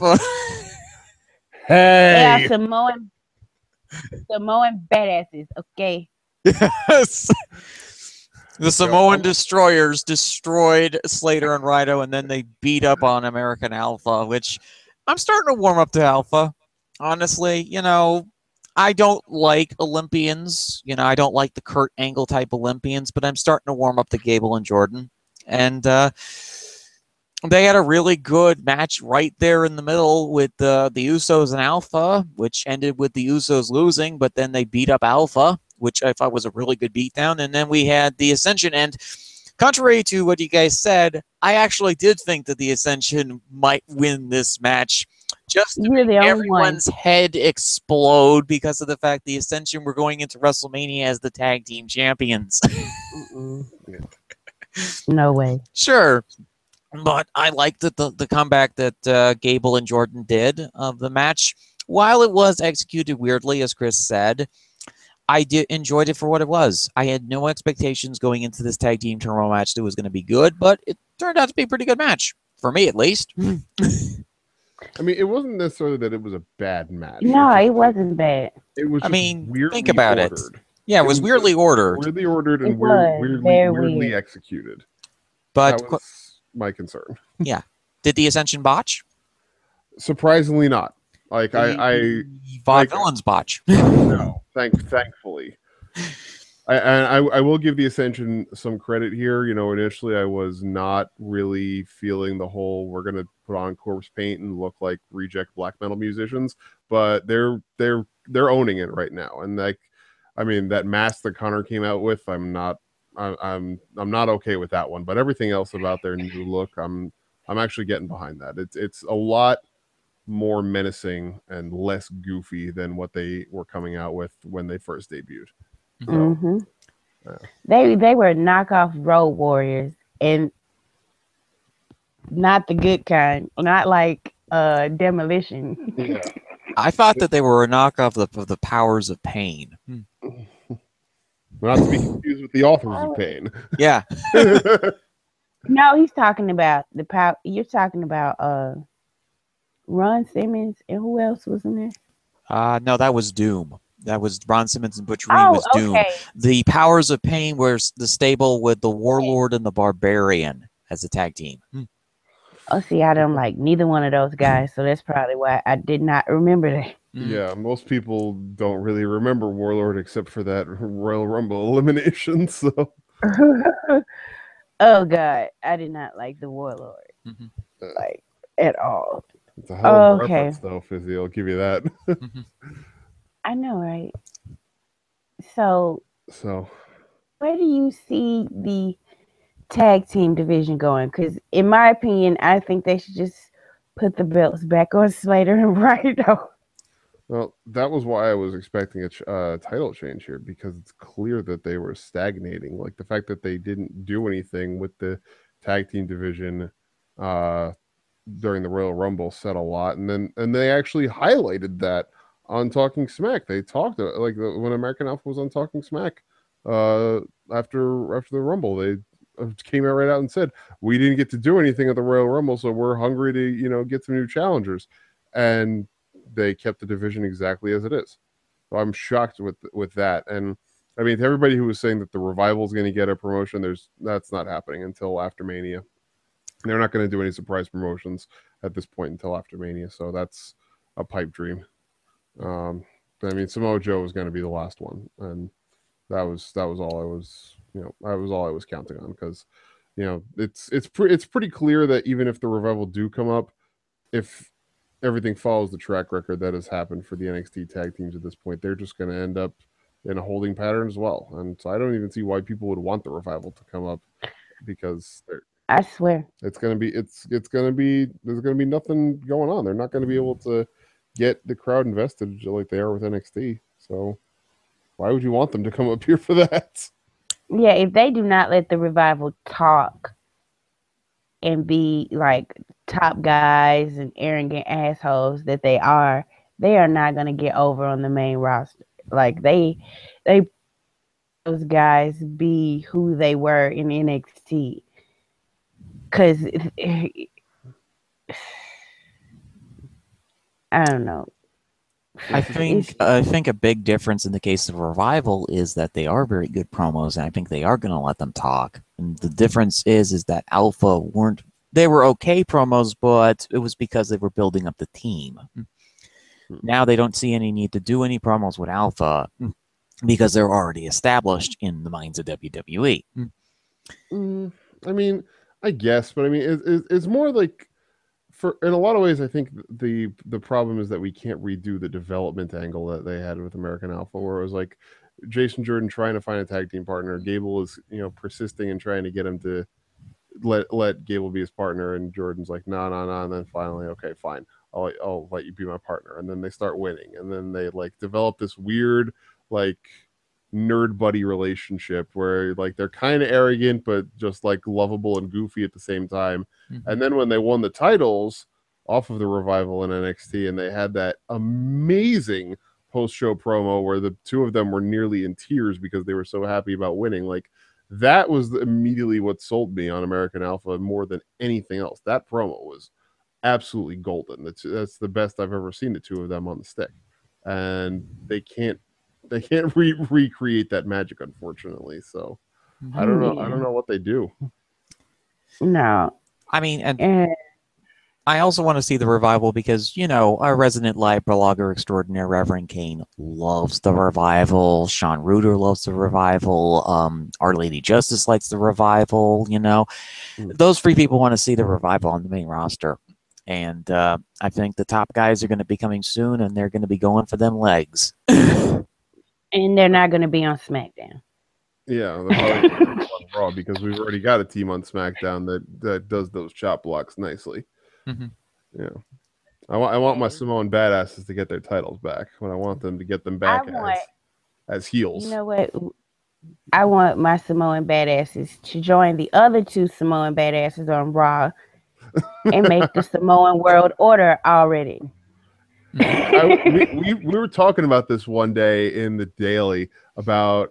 S1: They are Samoan badasses, okay?
S2: Yes. The Samoan Destroyers destroyed Slater and Rhino, and then they beat up on American Alpha, which I'm starting to warm up to Alpha. Honestly, you know, I don't like Olympians. You know, I don't like the Kurt Angle type Olympians, but I'm starting to warm up to Gable and Jordan. And they had a really good match right there in the middle with the Usos and Alpha, which ended with the Usos losing, but then they beat up Alpha, which I thought was a really good beatdown. And then we had the Ascension. And contrary to what you guys said, I actually did think that the Ascension might win this match. Just to make everyone's head explode because of the fact the Ascension were going into WrestleMania as the tag team champions.
S1: No way.
S2: Sure. But I liked the comeback that Gable and Jordan did of the match. While it was executed weirdly, as Chris said, I enjoyed it for what it was. I had no expectations going into this tag team turmoil match that it was going to be good, but it turned out to be a pretty good match. For me, at least.
S3: I mean, it wasn't necessarily that it was a bad match.
S1: No, it wasn't bad.
S3: It was.
S2: I mean,
S3: weirdly
S2: think about
S3: ordered.
S2: it. Yeah, it was weirdly ordered.
S3: Weirdly ordered and weirdly
S1: weird.
S3: executed.
S2: But
S3: that was my concern.
S2: Yeah, did the Ascension botch?
S3: Surprisingly, not. Like
S2: Vaudevillains botch.
S3: No, thankfully. I will give the Ascension some credit here. You know, initially I was not really feeling the whole we're gonna put on corpse paint and look like reject black metal musicians, but they're owning it right now. And like, I mean, that mask that Connor came out with, I'm not okay with that one. But everything else about their new look, I'm actually getting behind that. It's a lot more menacing and less goofy than what they were coming out with when they first debuted. So,
S1: They were knockoff Road Warriors, and not the good kind. Not like Demolition.
S3: Yeah.
S2: I thought that they were a knockoff of the Powers of Pain.
S3: Not to be confused with the Authors of Pain.
S2: Yeah.
S1: No, he's talking about the power. You're talking about Ron Simmons, and who else was in there?
S2: No, that was Doom. That was Ron Simmons and Butch Reed was Doom.
S1: Okay.
S2: The Powers of Pain were the stable with the Warlord and the Barbarian as a tag team.
S1: Oh, see, I don't like neither one of those guys, so that's probably why I did not remember that.
S3: Yeah, most people don't really remember Warlord except for that Royal Rumble elimination. So,
S1: oh God, I did not like the Warlord, like at all.
S3: It's a hell of a reference, though, Fizzy. I'll give you that.
S1: I know, right? So, where do you see the tag team division going? Because, in my opinion, I think they should just put the belts back on Slater and Rhino.
S3: Well, that was why I was expecting a title change here, because it's clear that they were stagnating. Like the fact that they didn't do anything with the tag team division during the Royal Rumble said a lot, and they actually highlighted that on Talking Smack. They talked like when American Alpha was on Talking Smack after the Rumble. They came out right out and said we didn't get to do anything at the Royal Rumble, so we're hungry to get some new challengers, and they kept the division exactly as it is. So I'm shocked with that. And I mean, to everybody who was saying that the Revival is going to get a promotion, that's not happening until after Mania. They're not going to do any surprise promotions at this point until after Mania, so that's a pipe dream. I mean, Samoa Joe was going to be the last one, and that was all I was all I was counting on, because it's pretty clear that even if the Revival do come up, if everything follows the track record that has happened for the NXT tag teams at this point, they're just going to end up in a holding pattern as well. And so I don't even see why people would want the Revival to come up, because
S1: I swear
S3: there's going to be nothing going on. They're not going to be able to get the crowd invested like they are with NXT. So why would you want them to come up here for that?
S1: Yeah, if they do not let the Revival talk and be like top guys and arrogant assholes that they are not going to get over on the main roster. Like they those guys be who they were in NXT. Because I don't know.
S2: I think a big difference in the case of Revival is that they are very good promos, and I think they are going to let them talk. And the difference is that Alpha they were okay promos, but it was because they were building up the team. Now they don't see any need to do any promos with Alpha because they're already established in the minds of WWE.
S3: I mean, I guess, but I mean, it's more like, in a lot of ways, I think the problem is that we can't redo the development angle that they had with American Alpha, where it was like Jason Jordan trying to find a tag team partner. Gable is persisting and trying to get him to let Gable be his partner, and Jordan's like, no, and then finally, okay, fine, I'll let you be my partner, and then they start winning, and then they like develop this weird like nerd buddy relationship where like they're kind of arrogant but just like lovable and goofy at the same time. And then when they won the titles off of the Revival in NXT, and they had that amazing post-show promo where the two of them were nearly in tears because they were so happy about winning, like that was immediately what sold me on American Alpha more than anything else. That promo was absolutely golden. That's the best I've ever seen the two of them on the stick, and they can't recreate that magic, unfortunately. So I don't know what they do.
S1: No,
S2: I mean, and I also want to see the Revival because our resident live blogger extraordinaire Reverend Kane loves the Revival. Sean Reuter loves the Revival. Our Lady Justice likes the Revival. Those three people want to see the Revival on the main roster. And I think the top guys are going to be coming soon, and they're going to be going for them legs.
S1: And they're not going to be on SmackDown.
S3: Yeah, they're probably on Raw, because we've already got a team on SmackDown that does those chop blocks nicely. Yeah, I want my Samoan badasses to get their titles back. When I want them to get them back as heels.
S1: You know what? I want my Samoan badasses to join the other two Samoan badasses on Raw and make the Samoan World Order already.
S3: We were talking about this one day in the Daily about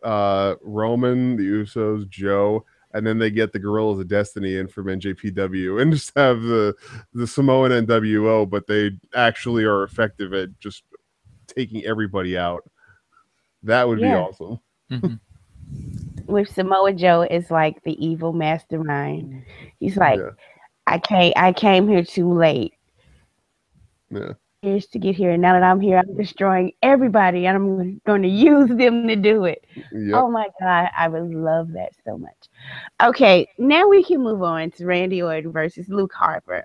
S3: Roman, the Usos, Joe, and then they get the Gorillas of Destiny in from NJPW and just have the Samoan NWO, but they actually are effective at just taking everybody out. That would be awesome.
S1: With Samoa Joe is like the evil mastermind. He's like, I came here too late.
S3: Yeah.
S1: Years to get here, and now that I'm here, I'm destroying everybody, and I'm going to use them to do it. Yep. Oh my God, I would love that so much. Okay, now we can move on to Randy Orton versus Luke Harper,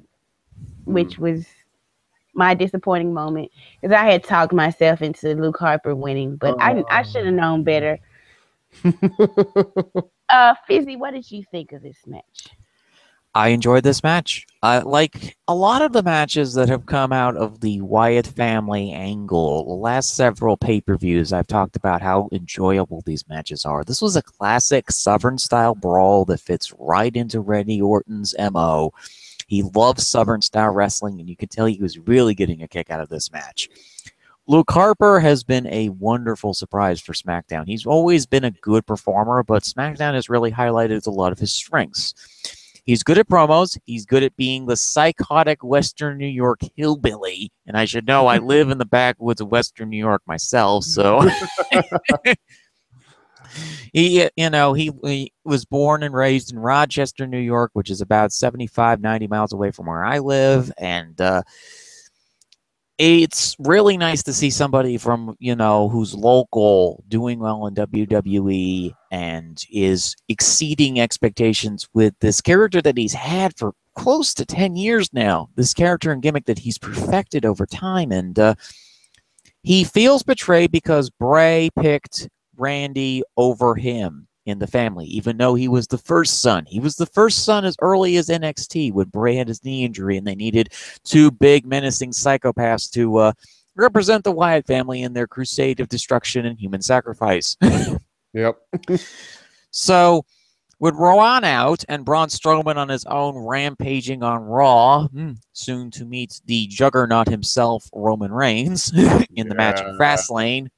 S1: which was my disappointing moment, because I had talked myself into Luke Harper winning, but I should have known better. Fizzy, what did you think of this match?
S2: I enjoyed this match. Like a lot of the matches that have come out of the Wyatt family angle, the last several pay-per-views, I've talked about how enjoyable these matches are. This was a classic Southern-style brawl that fits right into Randy Orton's MO. He loves Southern-style wrestling, and you could tell he was really getting a kick out of this match. Luke Harper has been a wonderful surprise for SmackDown. He's always been a good performer, but SmackDown has really highlighted a lot of his strengths. He's good at promos. He's good at being the psychotic Western New York hillbilly. And I should know I live in the backwoods of Western New York myself, so he was born and raised in Rochester, New York, which is about 75, 90 miles away from where I live, and it's really nice to see somebody from, who's local doing well in WWE and is exceeding expectations with this character that he's had for close to 10 years now. This character and gimmick that he's perfected over time. And he feels betrayed because Bray picked Randy over him in the family, even though he was the first son. He was the first son as early as NXT when Bray had his knee injury and they needed two big menacing psychopaths to represent the Wyatt family in their crusade of destruction and human sacrifice.
S3: Yep.
S2: So with Rowan out and Braun Strowman on his own rampaging on Raw, soon to meet the juggernaut himself, Roman Reigns, in the match at Fastlane.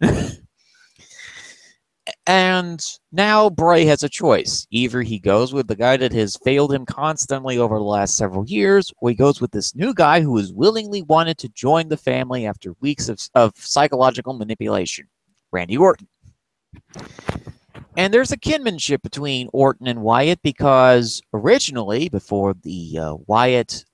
S2: And now Bray has a choice. Either he goes with the guy that has failed him constantly over the last several years, or he goes with this new guy who has willingly wanted to join the family after weeks of psychological manipulation, Randy Orton. And there's a kinship between Orton and Wyatt because originally, before the Wyatt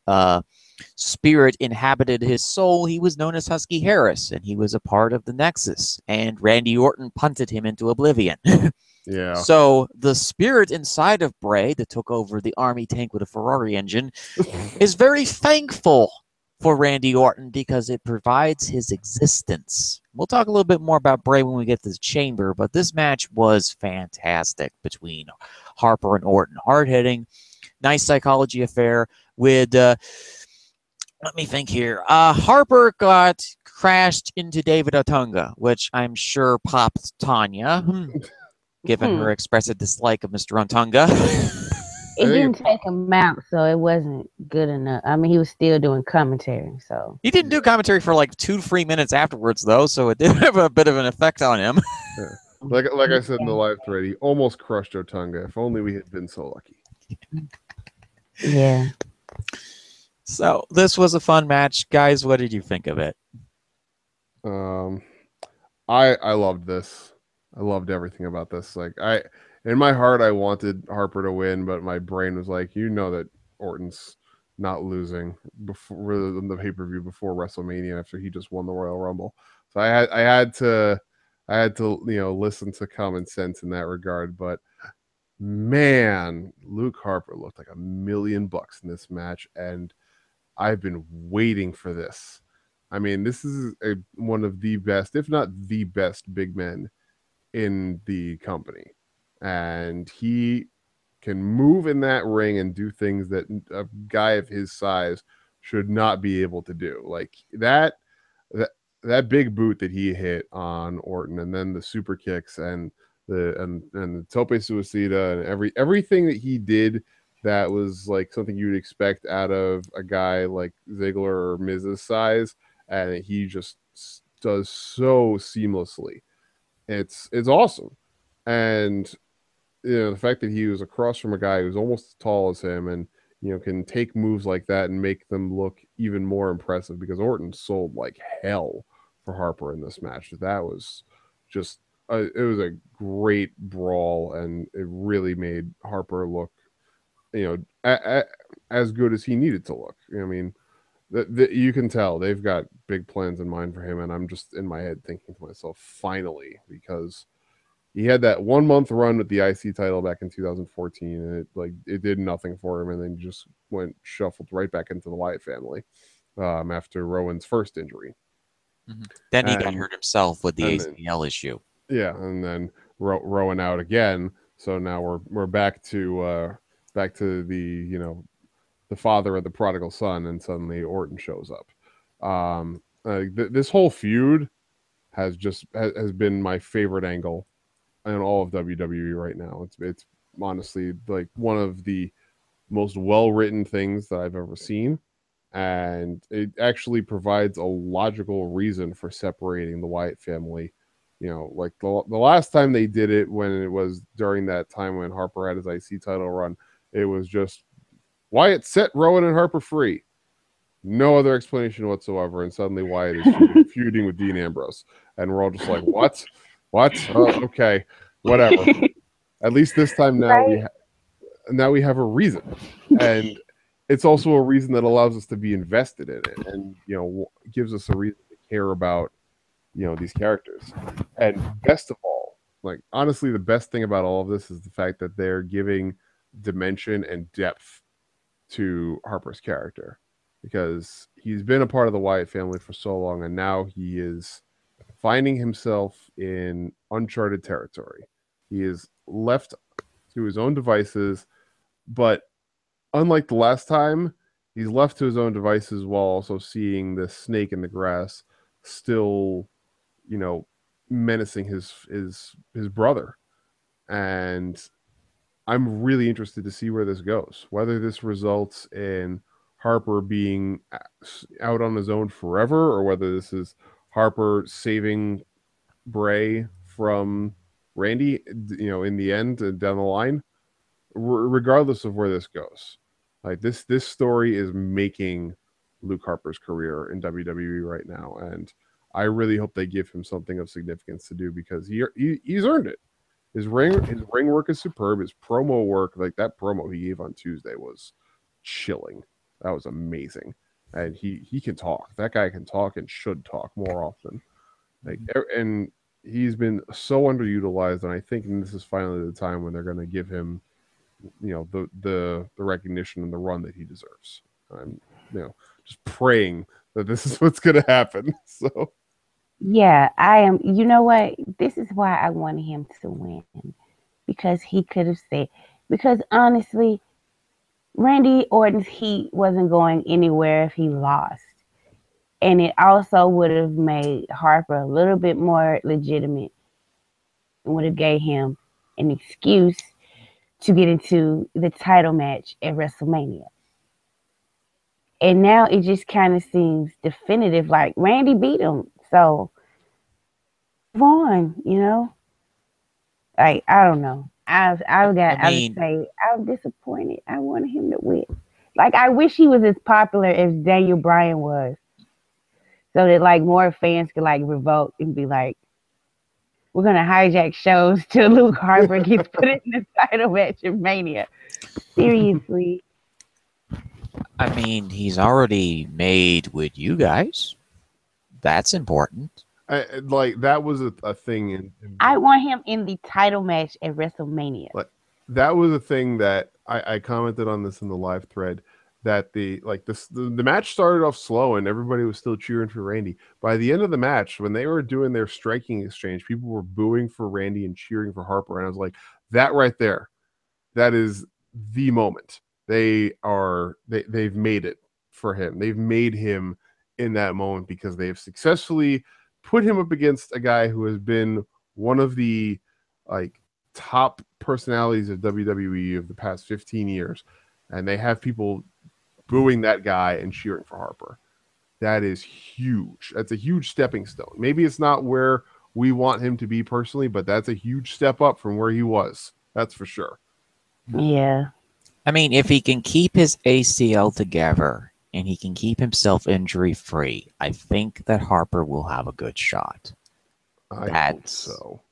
S2: spirit inhabited his soul, he was known as Husky Harris, and he was a part of the Nexus, and Randy Orton punted him into oblivion.
S3: Yeah.
S2: So the spirit inside of Bray that took over the army tank with a Ferrari engine is very thankful for Randy Orton because it provides his existence. We'll talk a little bit more about Bray when we get to the Chamber, but this match was fantastic between Harper and Orton. Hard-hitting, nice psychology affair with... let me think here. Harper got crashed into David Otunga, which I'm sure popped Tonya, given her expressive dislike of Mr. Otunga.
S1: It didn't take him out, so it wasn't good enough. I mean, he was still doing commentary, so.
S2: He didn't do commentary for like 2 to 3 minutes afterwards, though, so it did have a bit of an effect on him.
S3: Yeah. Like I said in the live thread, he almost crushed Otunga. If only we had been so lucky.
S1: Yeah.
S2: So this was a fun match. Guys, what did you think of it?
S3: I loved this. I loved everything about this. In my heart, I wanted Harper to win, but my brain was like, that Orton's not losing before the pay-per-view before WrestleMania after he just won the Royal Rumble. So I had to listen to common sense in that regard. But man, Luke Harper looked like $1 million in this match, and I've been waiting for this. I mean, this is one of the best, if not the best, big men in the company. And he can move in that ring and do things that a guy of his size should not be able to do. Like that big boot that he hit on Orton, and then the super kicks and the tope suicida and everything that he did that was like something you'd expect out of a guy like Ziggler or Miz's size, and he just does so seamlessly. It's awesome. And the fact that he was across from a guy who's almost as tall as him and can take moves like that and make them look even more impressive, because Orton sold like hell for Harper in this match. That was just it was a great brawl, and it really made Harper look as good as he needed to look. I mean, you can tell they've got big plans in mind for him, and I'm just in my head thinking to myself, finally, because he had that 1 month run with the IC title back in 2014, and it did nothing for him, and then just went shuffled right back into the Wyatt family after Rowan's first injury.
S2: Mm-hmm. Then he got hurt himself with the ACL issue.
S3: Yeah, and then Rowan out again. So now we're back to the the father of the prodigal son, and suddenly Orton shows up. This whole feud has been my favorite angle in all of WWE right now. It's honestly like one of the most well-written things that I've ever seen. and it actually provides a logical reason for separating the Wyatt family. Like the last time they did it, when it was during that time when Harper had his IC title run, it was just Wyatt set Rowan and Harper free. No other explanation whatsoever, and suddenly Wyatt is feuding with Dean Ambrose, and we're all just like, "What? What? Oh, okay, whatever." At least this time now we have a reason, and it's also a reason that allows us to be invested in it, and gives us a reason to care about these characters. And best of all, like honestly, the best thing about all of this is the fact that they're giving dimension and depth to Harper's character, because he's been a part of the Wyatt family for so long, and now he is finding himself in uncharted territory. He is left to his own devices, but unlike the last time, he's left to his own devices while also seeing the snake in the grass still, menacing his brother. And I'm really interested to see where this goes, whether this results in Harper being out on his own forever, or whether this is Harper saving Bray from Randy, in the end and down the line. Regardless of where this goes, like this story is making Luke Harper's career in WWE right now, and I really hope they give him something of significance to do, because he's earned it. His ring work is superb. His promo work, like that promo he gave on Tuesday, was chilling. That was amazing, and he can talk. That guy can talk and should talk more often. And he's been so underutilized, and I think this is finally the time when they're going to give him, the recognition and the run that he deserves. I'm, just praying that this is what's going to happen. So.
S1: Yeah, I am. You know what? This is why I wanted him to win, because he could have said, because honestly, Randy Orton's heat wasn't going anywhere if he lost. And it also would have made Harper a little bit more legitimate, and would have gave him an excuse to get into the title match at WrestleMania. And now it just kind of seems definitive, like Randy beat him. So, move on, Like, I don't know. I would say I'm disappointed. I wanted him to win. Like, I wish he was as popular as Daniel Bryan was, so that like more fans could like revolt and be like, we're gonna hijack shows till Luke Harper gets put in the title match of Mania. Seriously.
S2: I mean, he's already made with you guys. That's important.
S3: Like that was a thing
S1: I want him in the title match at WrestleMania.
S3: Like that was a thing that I commented on this in the live thread, that the match started off slow and everybody was still cheering for Randy. By the end of the match, when they were doing their striking exchange, people were booing for Randy and cheering for Harper, and I was like, that right there, that is the moment. They've made it for him. They've made him in that moment, because they have successfully put him up against a guy who has been one of the top personalities of WWE of the past 15 years, and they have people booing that guy and cheering for Harper. That is huge. That's a huge stepping stone. Maybe it's not where we want him to be personally, but that's a huge step up from where he was. That's for sure.
S1: Yeah.
S2: I mean, if he can keep his ACL together and he can keep himself injury-free, I think that Harper will have a good shot.
S3: I hope so.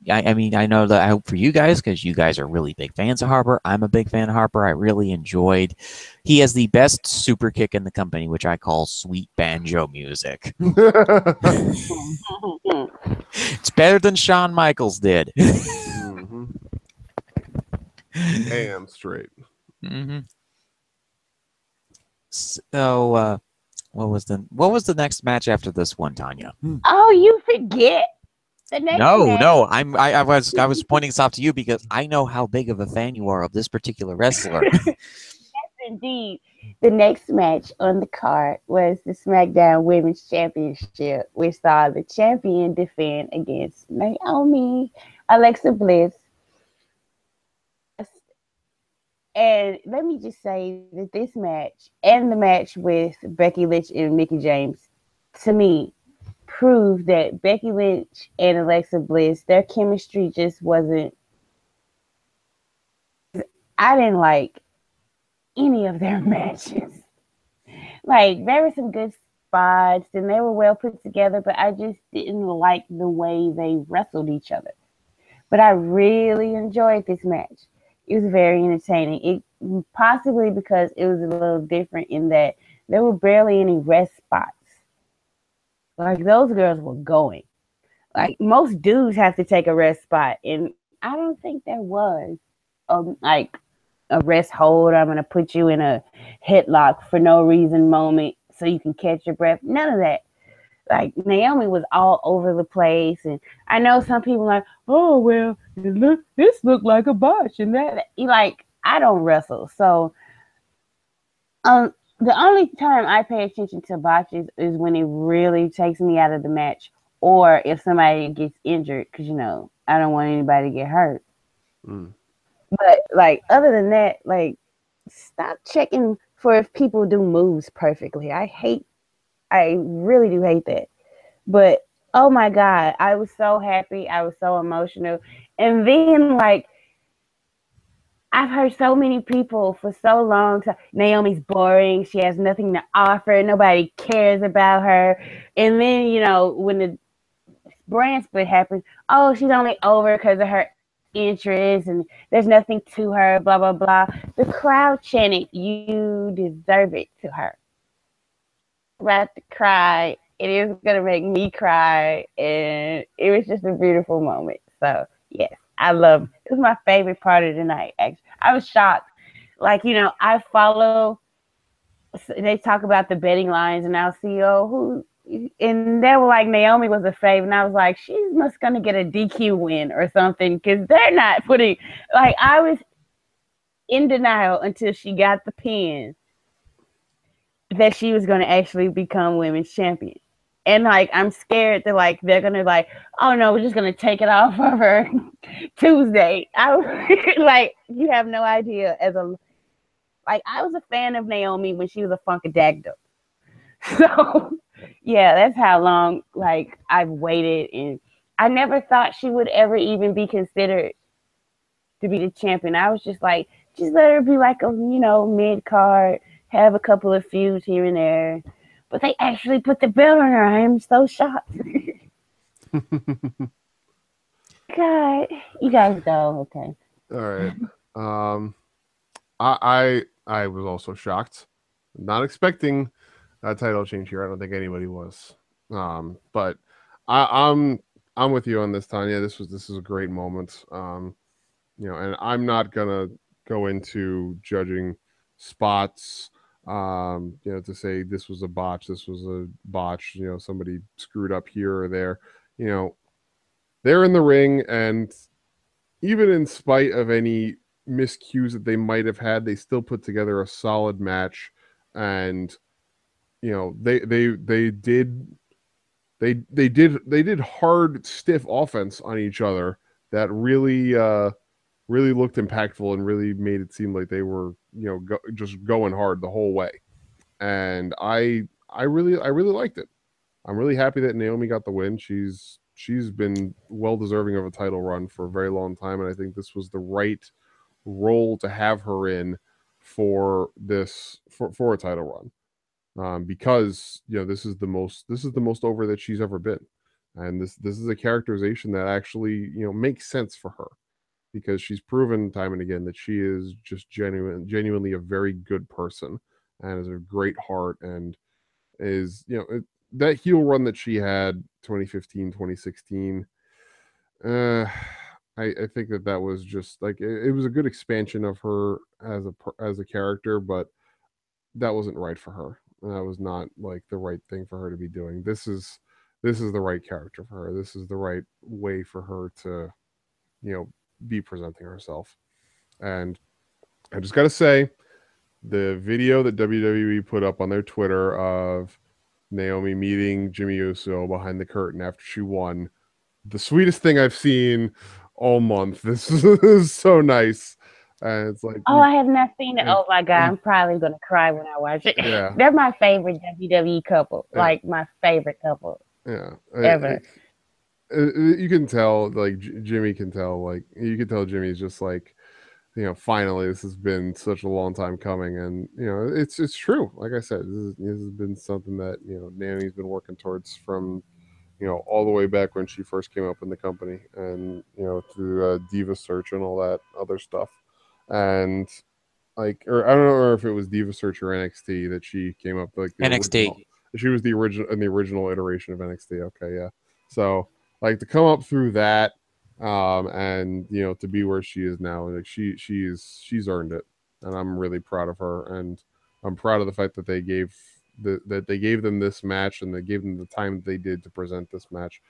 S2: I mean, I know that I hope for you guys, because you guys are really big fans of Harper. I'm a big fan of Harper. I really enjoyed. He has the best super kick in the company, which I call sweet banjo music. It's better than Shawn Michaels did.
S3: Mm-hmm. Damn straight.
S2: Mm-hmm. So, what was the next match after this one, Tonya?
S1: Oh, you forget the next match.
S2: No. I was pointing this out to you because I know how big of a fan you are of this particular wrestler.
S1: Yes, indeed. The next match on the card was the SmackDown Women's Championship. We saw the champion defend against Naomi, Alexa Bliss, And let me just say that this match and the match with Becky Lynch and Mickie James, to me, proved that Becky Lynch and Alexa Bliss, their chemistry just wasn't. I didn't like any of their matches. Like, there were some good spots and they were well put together, but I just didn't like the way they wrestled each other. But I really enjoyed this match. It was very entertaining. It possibly because it was a little different in that there were barely any rest spots. Like, those girls were going. Like, most dudes have to take a rest spot, and I don't think there was like a rest hold. I'm gonna put you in a headlock for no reason moment so you can catch your breath. None of that. Like, Naomi was all over the place, and I know some people are like, oh well, this looked like a botch, and that like, I don't wrestle, so the only time I pay attention to botches is when it really takes me out of the match, or if somebody gets injured, because I don't want anybody to get hurt.
S3: Mm.
S1: But like, other than that, like, stop checking for if people do moves perfectly. I really do hate that. But oh my God, I was so happy. I was so emotional. And then, like, I've heard so many people for so long say Naomi's boring. She has nothing to offer. Nobody cares about her. And then, when the brand split happens, oh, she's only over because of her interest and there's nothing to her, blah, blah, blah. The crowd chanted, you deserve it, to her. About to cry. It is going to make me cry. And it was just a beautiful moment. So, yes, I love it. It was my favorite part of the night, actually. I was shocked. Like, I follow, they talk about the betting lines, and I'll see, and they were like, Naomi was a fave, and I was like, she's must gonna get a DQ win or something, because they're not putting, like, I was in denial until she got the pin that she was gonna actually become women's champion. And like, I'm scared that like they're gonna like, oh no, we're just gonna take it off of her Tuesday. Like, you have no idea. I was a fan of Naomi when she was a Funkadactyl. So yeah, that's how long like I've waited, and I never thought she would ever even be considered to be the champion. I was just like, just let her be like a mid card, have a couple of feuds here and there. But they actually put the belt on her. I am so shocked. God, you guys go. Okay.
S3: All right. I was also shocked, not expecting a title change here. I don't think anybody was. But I'm with you on this, Tonya. This is a great moment. And I'm not gonna go into judging spots. To say this was a botch, somebody screwed up here or there. They're in the ring, and even in spite of any miscues that they might have had, they still put together a solid match. And they did hard, stiff offense on each other that really looked impactful and really made it seem like they were just going hard the whole way. And I really liked it. I'm really happy that Naomi got the win. She's been well deserving of a title run for a very long time, and I think this was the right role to have her in for a title run. Because this is the most over that she's ever been, and this is a characterization that actually makes sense for her, because she's proven time and again that she is just genuinely a very good person and has a great heart, and is that heel run that she had 2015 2016. I think that was just like it was a good expansion of her as a character, but that wasn't right for her. That was not like the right thing for her to be doing. This is the right character for her. This is the right way for her to be presenting herself. And I just gotta say, the video that WWE put up on their Twitter of Naomi meeting Jimmy Uso behind the curtain after she won, the sweetest thing I've seen all month. This is so nice. And it's like,
S1: Oh, I have not seen it.
S3: like,
S1: Oh my god, I'm probably gonna cry when I watch it.
S3: yeah,
S1: They're my favorite WWE couple.
S3: yeah,
S1: Like my favorite couple
S3: yeah.
S1: ever.
S3: You can tell, like Jimmy can tell, like you can tell Jimmy's just like, finally this has been such a long time coming, and it's true. Like I said, this has been something that Naomi's been working towards from all the way back when she first came up in the company, and through Diva Search and all that other stuff, and like, or I don't know if it was Diva Search or NXT that she came up like the
S2: NXT.
S3: original. She was the original iteration of NXT. Okay, yeah. So like to come up through that, and to be where she is now, like she's earned it, and I'm really proud of her, and I'm proud of the fact that they gave them this match, and they gave them the time they did to present this match.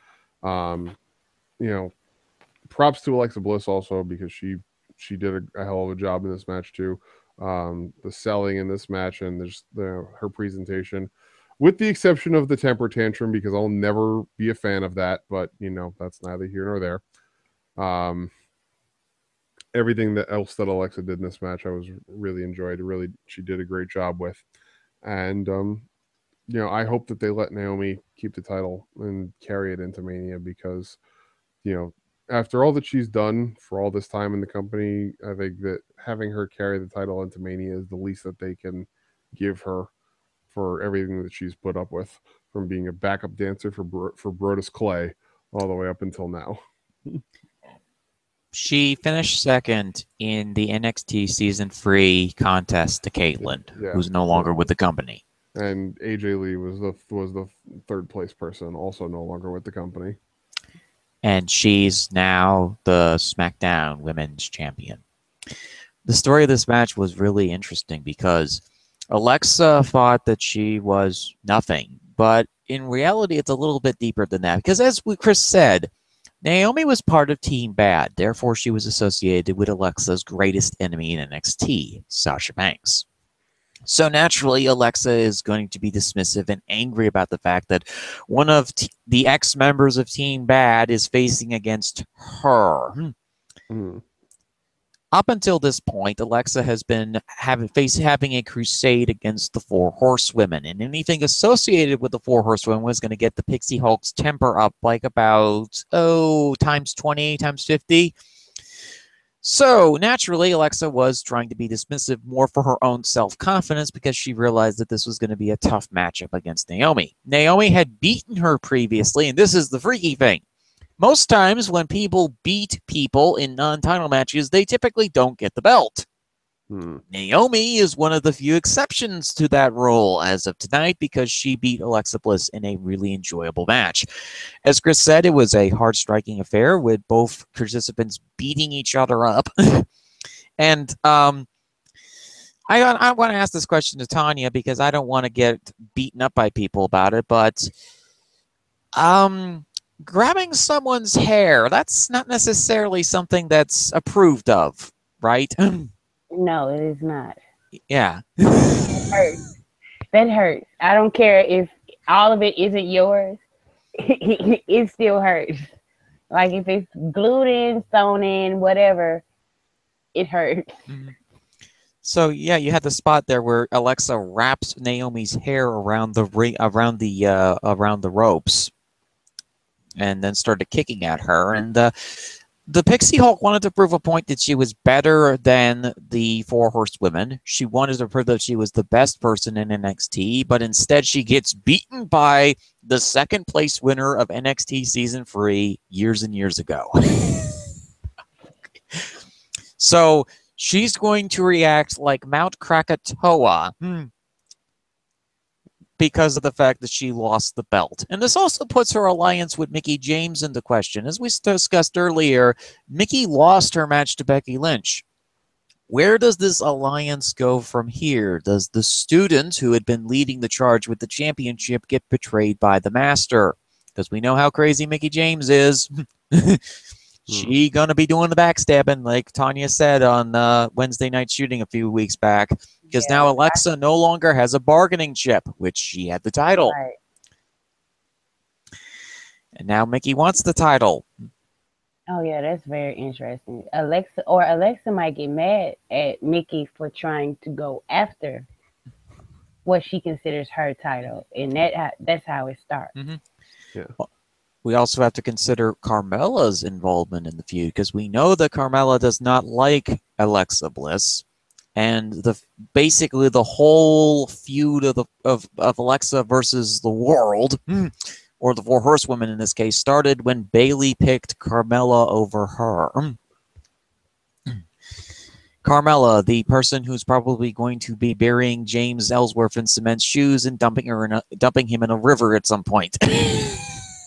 S3: Um, you know, Props to Alexa Bliss also, because she did a hell of a job in this match too. The selling in this match and just her presentation, with the exception of the temper tantrum, because I'll never be a fan of that. But that's neither here nor there. Um, Everything that else that Alexa did in this match, I was really enjoyed. Really, she did a great job with, and I hope that they let Naomi keep the title and carry it into Mania, because you know, after all that she's done for all this time in the company, I think that having her carry the title into Mania is the least that they can give her for everything that she's put up with, from being a backup dancer for Brodus Clay all the way up until now.
S2: She finished second in the NXT Season 3 contest to Caitlyn,
S3: Yeah.
S2: who's no longer with the company.
S3: And AJ Lee was the third place person, also no longer with the company.
S2: And she's now the SmackDown Women's Champion. The story of this match was really interesting because Alexa thought that she was nothing, but in reality, it's a little bit deeper than that. Because as Chris said, Naomi was part of Team Bad, therefore she was associated with Alexa's greatest enemy in NXT, Sasha Banks. So naturally, Alexa is going to be dismissive and angry about the fact that one of the ex-members of Team Bad is facing against her. Up until this point, Alexa has been having a crusade against the Four Horsewomen, and anything associated with the Four Horsewomen was going to get the Pixie Hulk's temper up like about, times 20, times 50. So, naturally, Alexa was trying to be dismissive more for her own self-confidence, because she realized that this was going to be a tough matchup against Naomi. Naomi had beaten her previously, and this is the freaky thing. Most times when people beat people in non-title matches, they typically don't get the belt. Naomi is one of the few exceptions to that rule as of tonight, because she beat Alexa Bliss in a really enjoyable match. As Chris said, it was a hard-striking affair with both participants beating each other up. And I want to ask this question to Tonya, because I don't want to get beaten up by people about it, but grabbing someone's hair, that's not necessarily something that's approved of, right?
S1: No, it is not.
S2: Yeah.
S1: That hurts. That hurts. I don't care if all of it isn't yours. It still hurts. Like if it's glued in, sewn in, whatever, it hurts.
S2: So yeah, you had the spot there where Alexa wraps Naomi's hair around the ropes, and then started kicking at her. And the Pixie Hulk wanted to prove a point that she was better than the Four Horsewomen. She wanted to prove that she was the best person in NXT, but instead she gets beaten by the second place winner of NXT Season 3 years and years ago. So she's going to react like Mount Krakatoa because of the fact that she lost the belt. And this also puts her alliance with Mickie James into question. As we discussed earlier, Mickie lost her match to Becky Lynch. Where does this alliance go from here? Does the student who had been leading the charge with the championship get betrayed by the master? Because we know how crazy Mickie James is. She gonna be doing the backstabbing, like Tonya said on Wednesday Night Shooting a few weeks back. Because now Alexa no longer has a bargaining chip, which she had the title.
S1: Right.
S2: And now Mickie wants the title.
S1: Oh yeah, that's very interesting. Alexa might get mad at Mickey for trying to go after what she considers her title, and that's how it starts.
S2: Mm-hmm.
S3: Yeah.
S2: We also have to consider Carmella's involvement in the feud, because we know that Carmella does not like Alexa Bliss, and basically the whole feud of Alexa versus the world, or the Four Horsewomen in this case, started when Bayley picked Carmella over her. Carmella, the person who's probably going to be burying James Ellsworth in cement shoes and dumping him in a river at some point.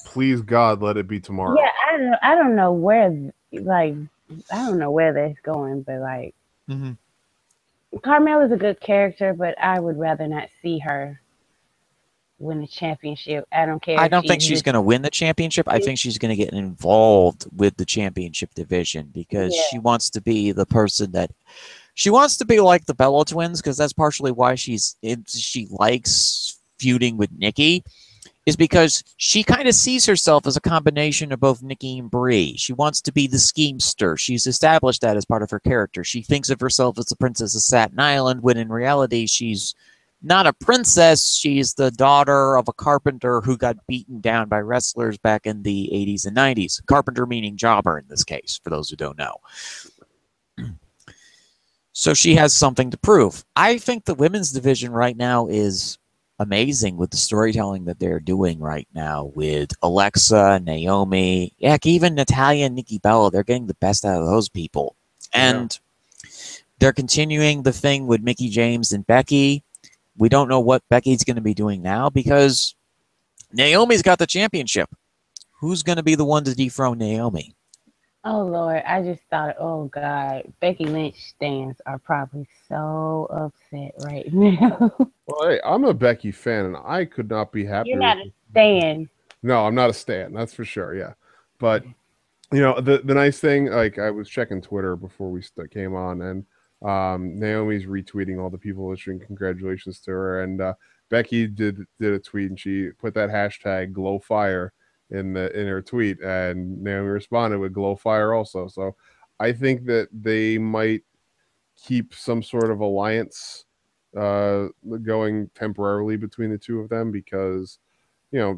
S3: Please God, let it be tomorrow.
S1: Yeah, I don't know where like I don't know where that's going, but like
S2: Mm-hmm.
S1: Carmella's a good character, but I would rather not see her win the championship. I don't care.
S2: I
S1: if
S2: don't think she's
S1: just
S2: going to win the championship. I think she's going to get involved with the championship division, because
S1: Yeah.
S2: she wants to be the person that she wants to be like the Bella Twins, because that's partially why she likes feuding with Nikki, is because she kind of sees herself as a combination of both Nikki and Brie. She wants to be the schemester. She's established that as part of her character. She thinks of herself as the Princess of Staten Island, when in reality she's not a princess. She's the daughter of a carpenter who got beaten down by wrestlers back in the 80s and 90s. Carpenter meaning jobber in this case, for those who don't know. So she has something to prove. I think the women's division right now is amazing with the storytelling that they're doing right now with Alexa, Naomi, heck, even Natalya and Nikki Bella. They're getting the best out of those people. And they're continuing the thing with Mickie James and Becky. We don't know what Becky's going to be doing now, because Naomi's got the championship. Who's going to be the one to dethrone Naomi?
S1: Oh Lord, I just thought, oh God, Becky Lynch stands are probably so upset right now.
S3: Well, hey, I'm a Becky fan, and I could not be happier.
S1: You're not a stan.
S3: No, I'm not a stan. That's for sure. Yeah, but the nice thing, like, I was checking Twitter before we came on, and Naomi's retweeting all the people wishing congratulations to her, and Becky did a tweet, and she put that hashtag glow fire in her tweet, and Naomi responded with glow fire also. So I think that they might keep some sort of alliance going temporarily between the two of them, because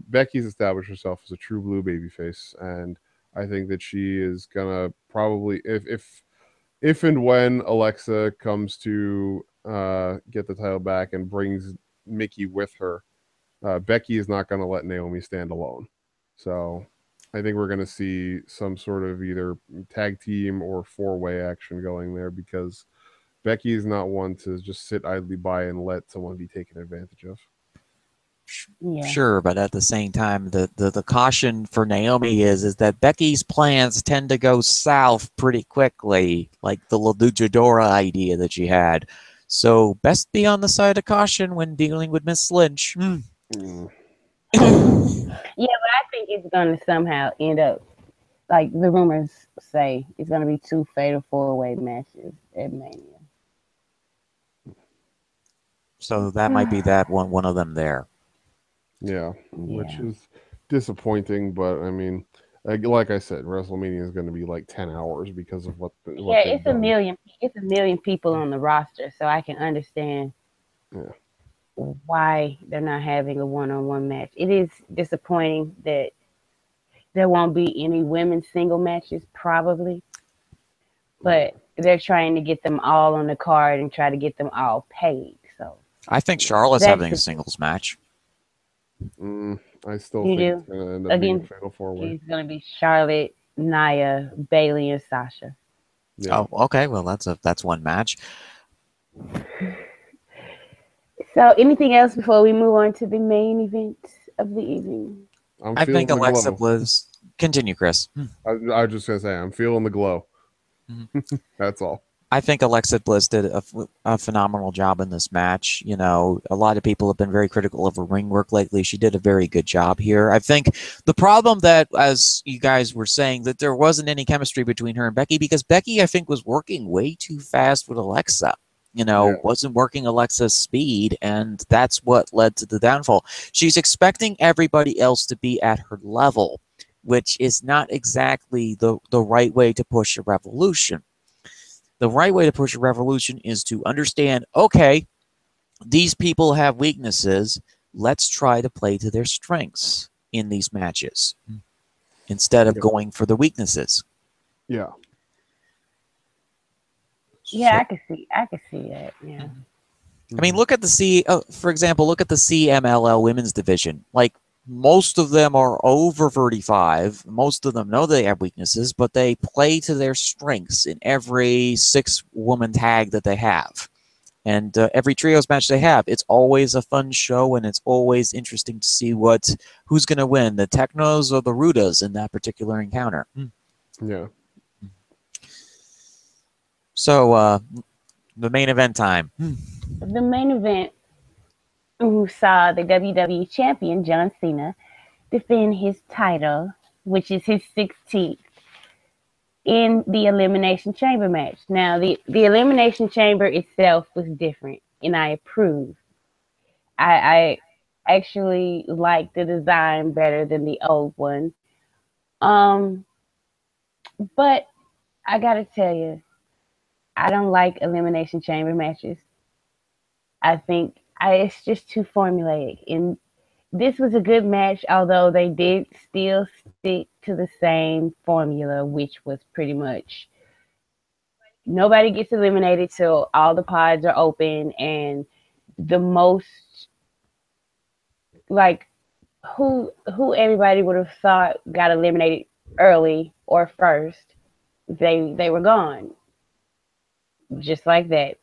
S3: Becky's established herself as a true blue babyface, and I think that she is gonna probably, if and when Alexa comes to get the title back and brings Mickie with her, Becky is not gonna let Naomi stand alone. So I think we're gonna see some sort of either tag team or four-way action going there, because Becky is not one to just sit idly by and let someone be taken advantage of.
S1: Yeah.
S2: Sure, but at the same time, the caution for Naomi is that Becky's plans tend to go south pretty quickly, like the La Luchadora idea that she had. So best be on the side of caution when dealing with Miss Lynch.
S1: Yeah, but I think it's gonna somehow end up like the rumors say it's gonna be two fatal four-way matches at Mania.
S2: So that might be that one of them there.
S3: Yeah, which is disappointing, but I mean, like I said, WrestleMania is going to be like 10 hours because of what
S1: it's a million. It's a million people on the roster, so I can understand why they're not having a one-on-one match. It is disappointing that there won't be any women's single matches, probably, but they're trying to get them all on the card and try to get them all paid. So
S2: I think Charlotte's having a singles match.
S3: I still think it's going to end up being a fatal four-way.
S1: It's going to be Charlotte, Nia, Bayley, and Sasha.
S2: Yeah. Oh, okay. Well, that's one match.
S1: So, anything else before we move on to the main event of the evening?
S2: I think Alexa Bliss. Continue, Chris.
S3: I was just going to say, I'm feeling the glow. That's all.
S2: I think Alexa Bliss did a phenomenal job in this match. You know, a lot of people have been very critical of her ring work lately. She did a very good job here. I think the problem that, as you guys were saying, that there wasn't any chemistry between her and Becky, because Becky, I think, was working way too fast with Alexa. You know, wasn't working Alexa's speed, and that's what led to the downfall. She's expecting everybody else to be at her level. which is not exactly the right way to push a revolution. The right way to push a revolution is to understand, okay, these people have weaknesses. Let's try to play to their strengths in these matches instead of
S3: Yeah.
S2: going for the weaknesses.
S3: Yeah.
S1: Yeah,
S2: So,
S1: I can see that. Yeah.
S2: I mean, look at for example, look at the CMLL women's division. Like, most of them are over 35. Most of them know they have weaknesses, but they play to their strengths in every 6-woman tag that they have. And every trios match they have, it's always a fun show, and it's always interesting to see who's going to win, the Technos or the Rudas in that particular encounter.
S3: Yeah.
S2: So, the main event time.
S1: The main event, who saw the WWE champion John Cena defend his title, which is his 16th, in the Elimination Chamber match. Now, the Elimination Chamber itself was different, and I approve. I actually like the design better than the old one. Um, but I gotta tell you, I don't like Elimination Chamber matches. I think it's just too formulaic. And this was a good match, although they did still stick to the same formula, which was pretty much nobody gets eliminated till all the pods are open, and the most like who everybody would have thought got eliminated early or first, they were gone. Just like that.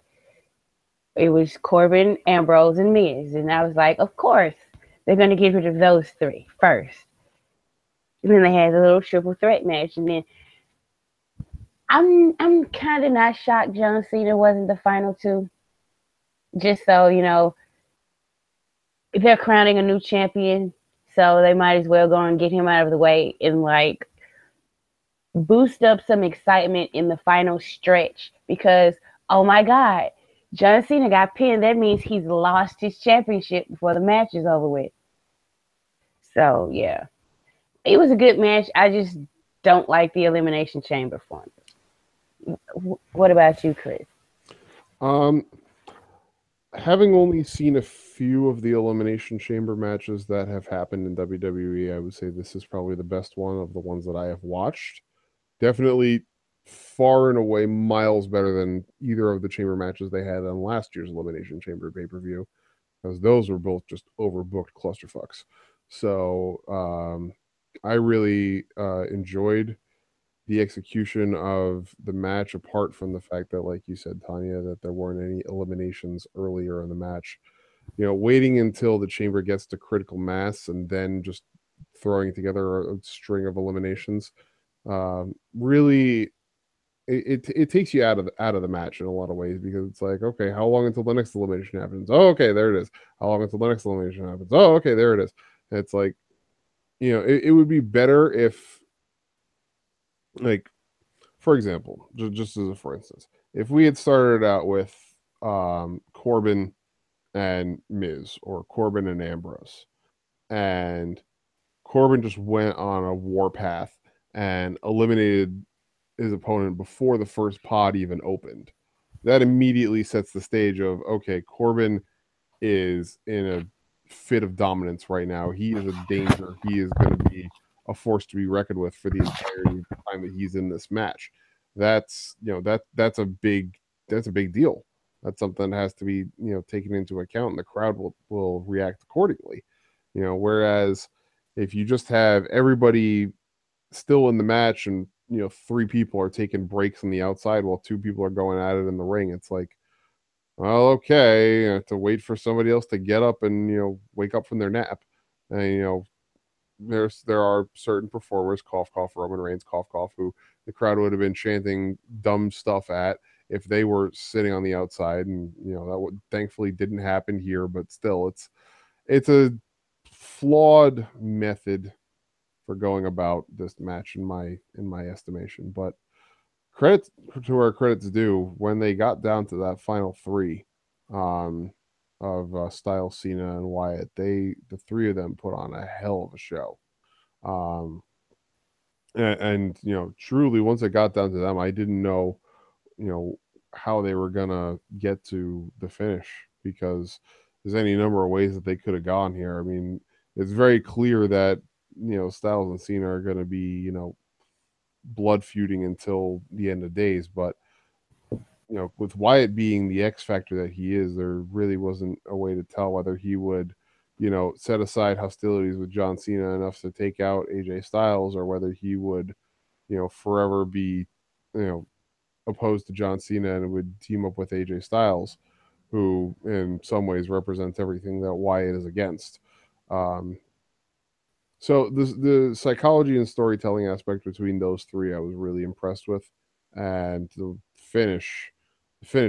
S1: It was Corbin, Ambrose, and Miz. And I was like, of course, they're going to get rid of those three first. And then they had the little triple threat match. And then I'm kind of not shocked John Cena wasn't the final two. Just so, they're crowning a new champion. So they might as well go and get him out of the way and, like, boost up some excitement in the final stretch. Because, oh my God, John Cena got pinned. That means he's lost his championship before the match is over with. So, yeah. It was a good match. I just don't like the Elimination Chamber format. What about you, Chris?
S3: Um, having only seen a few of the Elimination Chamber matches that have happened in WWE, I would say this is probably the best one of the ones that I have watched. Definitely far and away miles better than either of the chamber matches they had on last year's Elimination Chamber pay-per-view, because those were both just overbooked clusterfucks. So I really enjoyed the execution of the match, apart from the fact that, like you said, Tanya, that there weren't any eliminations earlier in the match. Waiting until the chamber gets to critical mass and then just throwing together a string of eliminations really it takes you out of the match in a lot of ways, because it's like, okay, how long until the next elimination happens? Oh, okay, there it is. How long until the next elimination happens? Oh, okay, there it is. And it's like, it would be better if, like, for example, just as a for instance, if we had started out with Corbin and Miz, or Corbin and Ambrose, and Corbin just went on a warpath and eliminated his opponent before the first pod even opened. That immediately sets the stage of, okay, Corbin is in a fit of dominance right now. He is a danger. He is going to be a force to be reckoned with for the entirety of the time that he's in this match. That's that's a big deal. That's something that has to be taken into account, and the crowd will react accordingly. Whereas if you just have everybody still in the match, and 3 people are taking breaks on the outside while 2 people are going at it in the ring, it's like, well, okay, I have to wait for somebody else to get up and wake up from their nap. And there are certain performers, cough cough, Roman Reigns, cough cough, who the crowd would have been chanting dumb stuff at if they were sitting on the outside, and that thankfully didn't happen here. But still, it's a flawed method for going about this match in my estimation. But credit to where credit's due, when they got down to that final three, um, of Styles, Cena, and Wyatt, the 3 of them put on a hell of a show. Um, And truly, once it got down to them, I didn't know, how they were gonna get to the finish, because there's any number of ways that they could have gone here. I mean, it's very clear that Styles and Cena are gonna be blood feuding until the end of days, but with Wyatt being the X factor that he is, there really wasn't a way to tell whether he would, set aside hostilities with John Cena enough to take out AJ Styles, or whether he would, forever be, you know, opposed to John Cena and would team up with AJ Styles, who in some ways represents everything that Wyatt is against. Um, so the psychology and storytelling aspect between those three, I was really impressed with, and the finish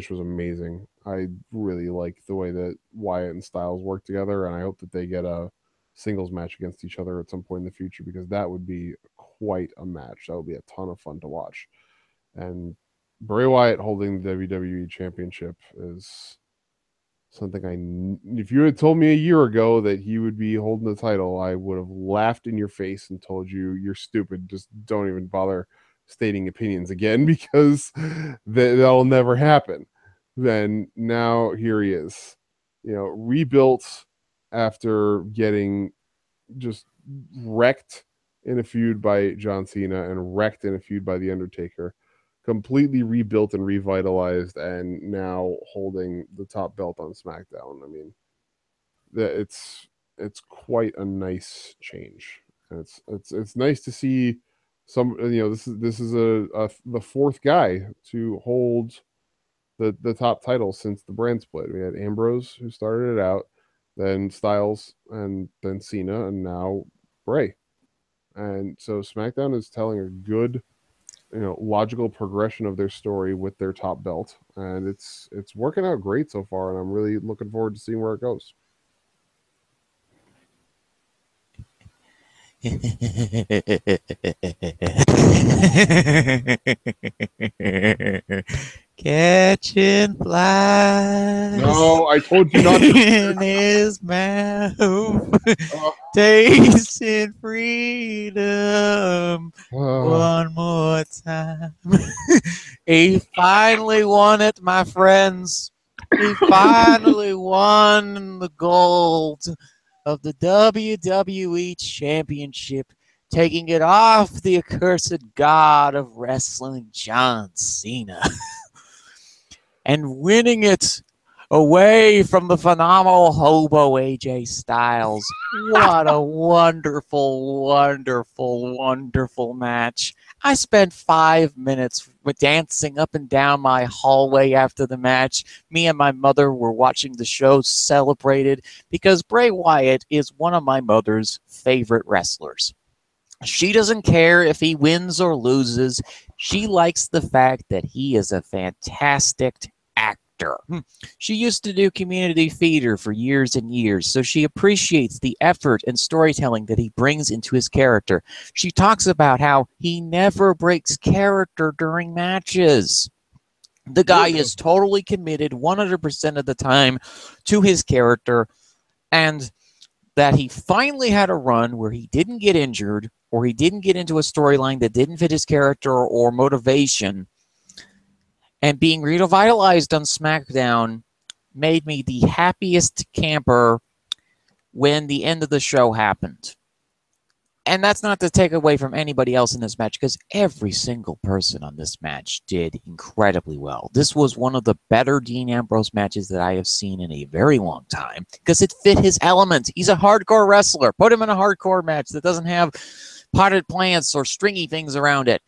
S3: was amazing. I really like the way that Wyatt and Styles work together, and I hope that they get a singles match against each other at some point in the future, because that would be quite a match. That would be a ton of fun to watch. And Bray Wyatt holding the WWE Championship is something if you had told me a year ago that he would be holding the title, I would have laughed in your face and told you you're stupid. Just don't even bother stating opinions again, because that'll never happen. Then now here he is, rebuilt after getting just wrecked in a feud by John Cena and wrecked in a feud by The Undertaker, completely rebuilt and revitalized, and now holding the top belt on SmackDown. I mean, it's quite a nice change. And it's nice to see some. This is the fourth guy to hold the top title since the brand split. We had Ambrose, who started it out, then Styles, and then Cena, and now Bray. And so SmackDown is telling a good, logical progression of their story with their top belt, and it's working out great so far, and I'm really looking forward to seeing where it goes.
S2: Catching flies.
S3: No, I told you not to.
S2: In his mouth, tasting freedom one more time. He finally won it, my friends. He finally won the gold of the WWE Championship, taking it off the accursed god of wrestling, John Cena, and winning it away from the phenomenal hobo AJ Styles. What a wonderful, wonderful, wonderful match. I spent 5 minutes dancing up and down my hallway after the match. Me and my mother were watching the show, celebrated, because Bray Wyatt is one of my mother's favorite wrestlers. She doesn't care if he wins or loses. She likes the fact that he is a fantastic actor. She used to do community theater for years and years, so she appreciates the effort and storytelling that he brings into his character. She talks about how he never breaks character during matches. The guy is totally committed 100% of the time to his character, and that he finally had a run where he didn't get injured, or he didn't get into a storyline that didn't fit his character or motivation. And being revitalized on SmackDown made me the happiest camper when the end of the show happened. And that's not to take away from anybody else in this match, because every single person on this match did incredibly well. This was one of the better Dean Ambrose matches that I have seen in a very long time, because it fit his element. He's a hardcore wrestler. Put him in a hardcore match that doesn't have potted plants or stringy things around it.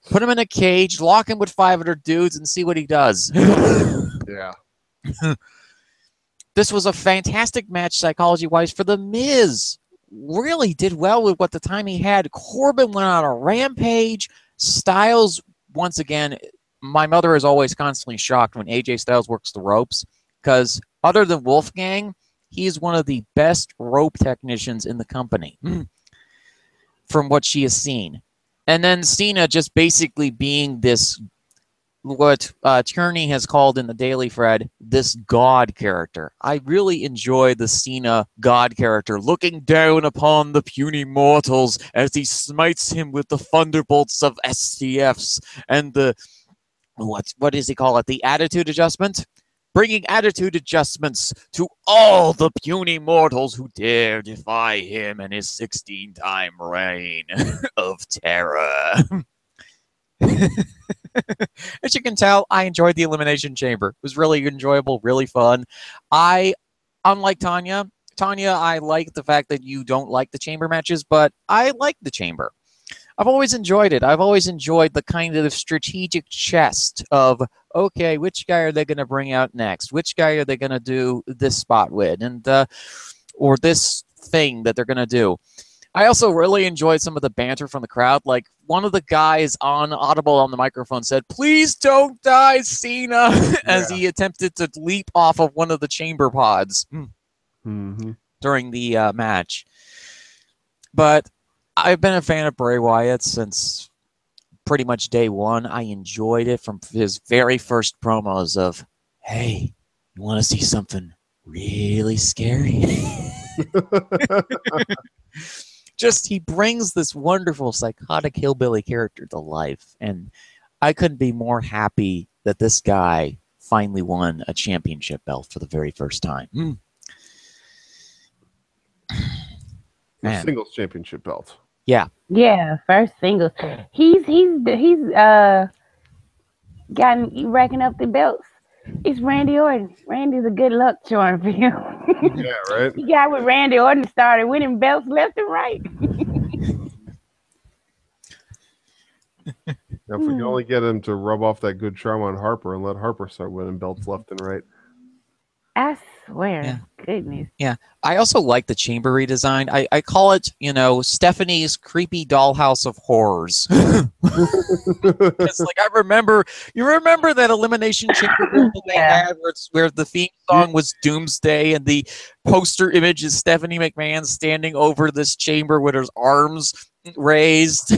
S2: Put him in a cage, lock him with 500 dudes, and see what he does.
S3: Yeah.
S2: This was a fantastic match psychology-wise for The Miz. Really did well with what the time he had. Corbin went on a rampage. Styles, once again, my mother is always constantly shocked when AJ Styles works the ropes, because other than Wolfgang, he's one of the best rope technicians in the company from what she has seen. And then Cena just basically being this what Tierney has called in the Daily Thread this God character. I really enjoy the Cena God character looking down upon the puny mortals as he smites him with the thunderbolts of STFs and the what does he call it? The attitude adjustment? Bringing attitude adjustments to all the puny mortals who dare defy him and his 16-time reign of terror. As you can tell, I enjoyed the Elimination Chamber. It was really enjoyable, really fun. Unlike Tonya, I like the fact that you don't like the chamber matches, but I like the chamber. I've always enjoyed it. I've always enjoyed the kind of strategic chess of, okay, which guy are they going to bring out next? Which guy are they going to do this spot with? And or this thing that they're going to do. I also really enjoyed some of the banter from the crowd. Like, one of the guys on Audible on the microphone said, "Please don't die, Cena," as he attempted to leap off of one of the chamber pods during the match. But I've been a fan of Bray Wyatt since pretty much day one. I enjoyed it from his very first promos of, "Hey, you want to see something really scary?" Just, he brings this wonderful psychotic hillbilly character to life, and I couldn't be more happy that this guy finally won a championship belt for the very first time.
S3: The singles championship belt.
S1: Yeah, first singles. He's gotten racking up the belts. It's Randy Orton. Randy's a good luck charm for him.
S3: Yeah, right.
S1: The guy with Randy Orton started winning belts left and right.
S3: Now, if we can only get him to rub off that good charm on Harper and let Harper start winning belts left and right.
S1: I swear, goodness.
S2: Yeah, I also like the chamber redesign. I call it, Stephanie's creepy dollhouse of horrors. It's like, you remember that Elimination Chamber that they had where the theme song was Doomsday and the poster image is Stephanie McMahon standing over this chamber with her arms raised.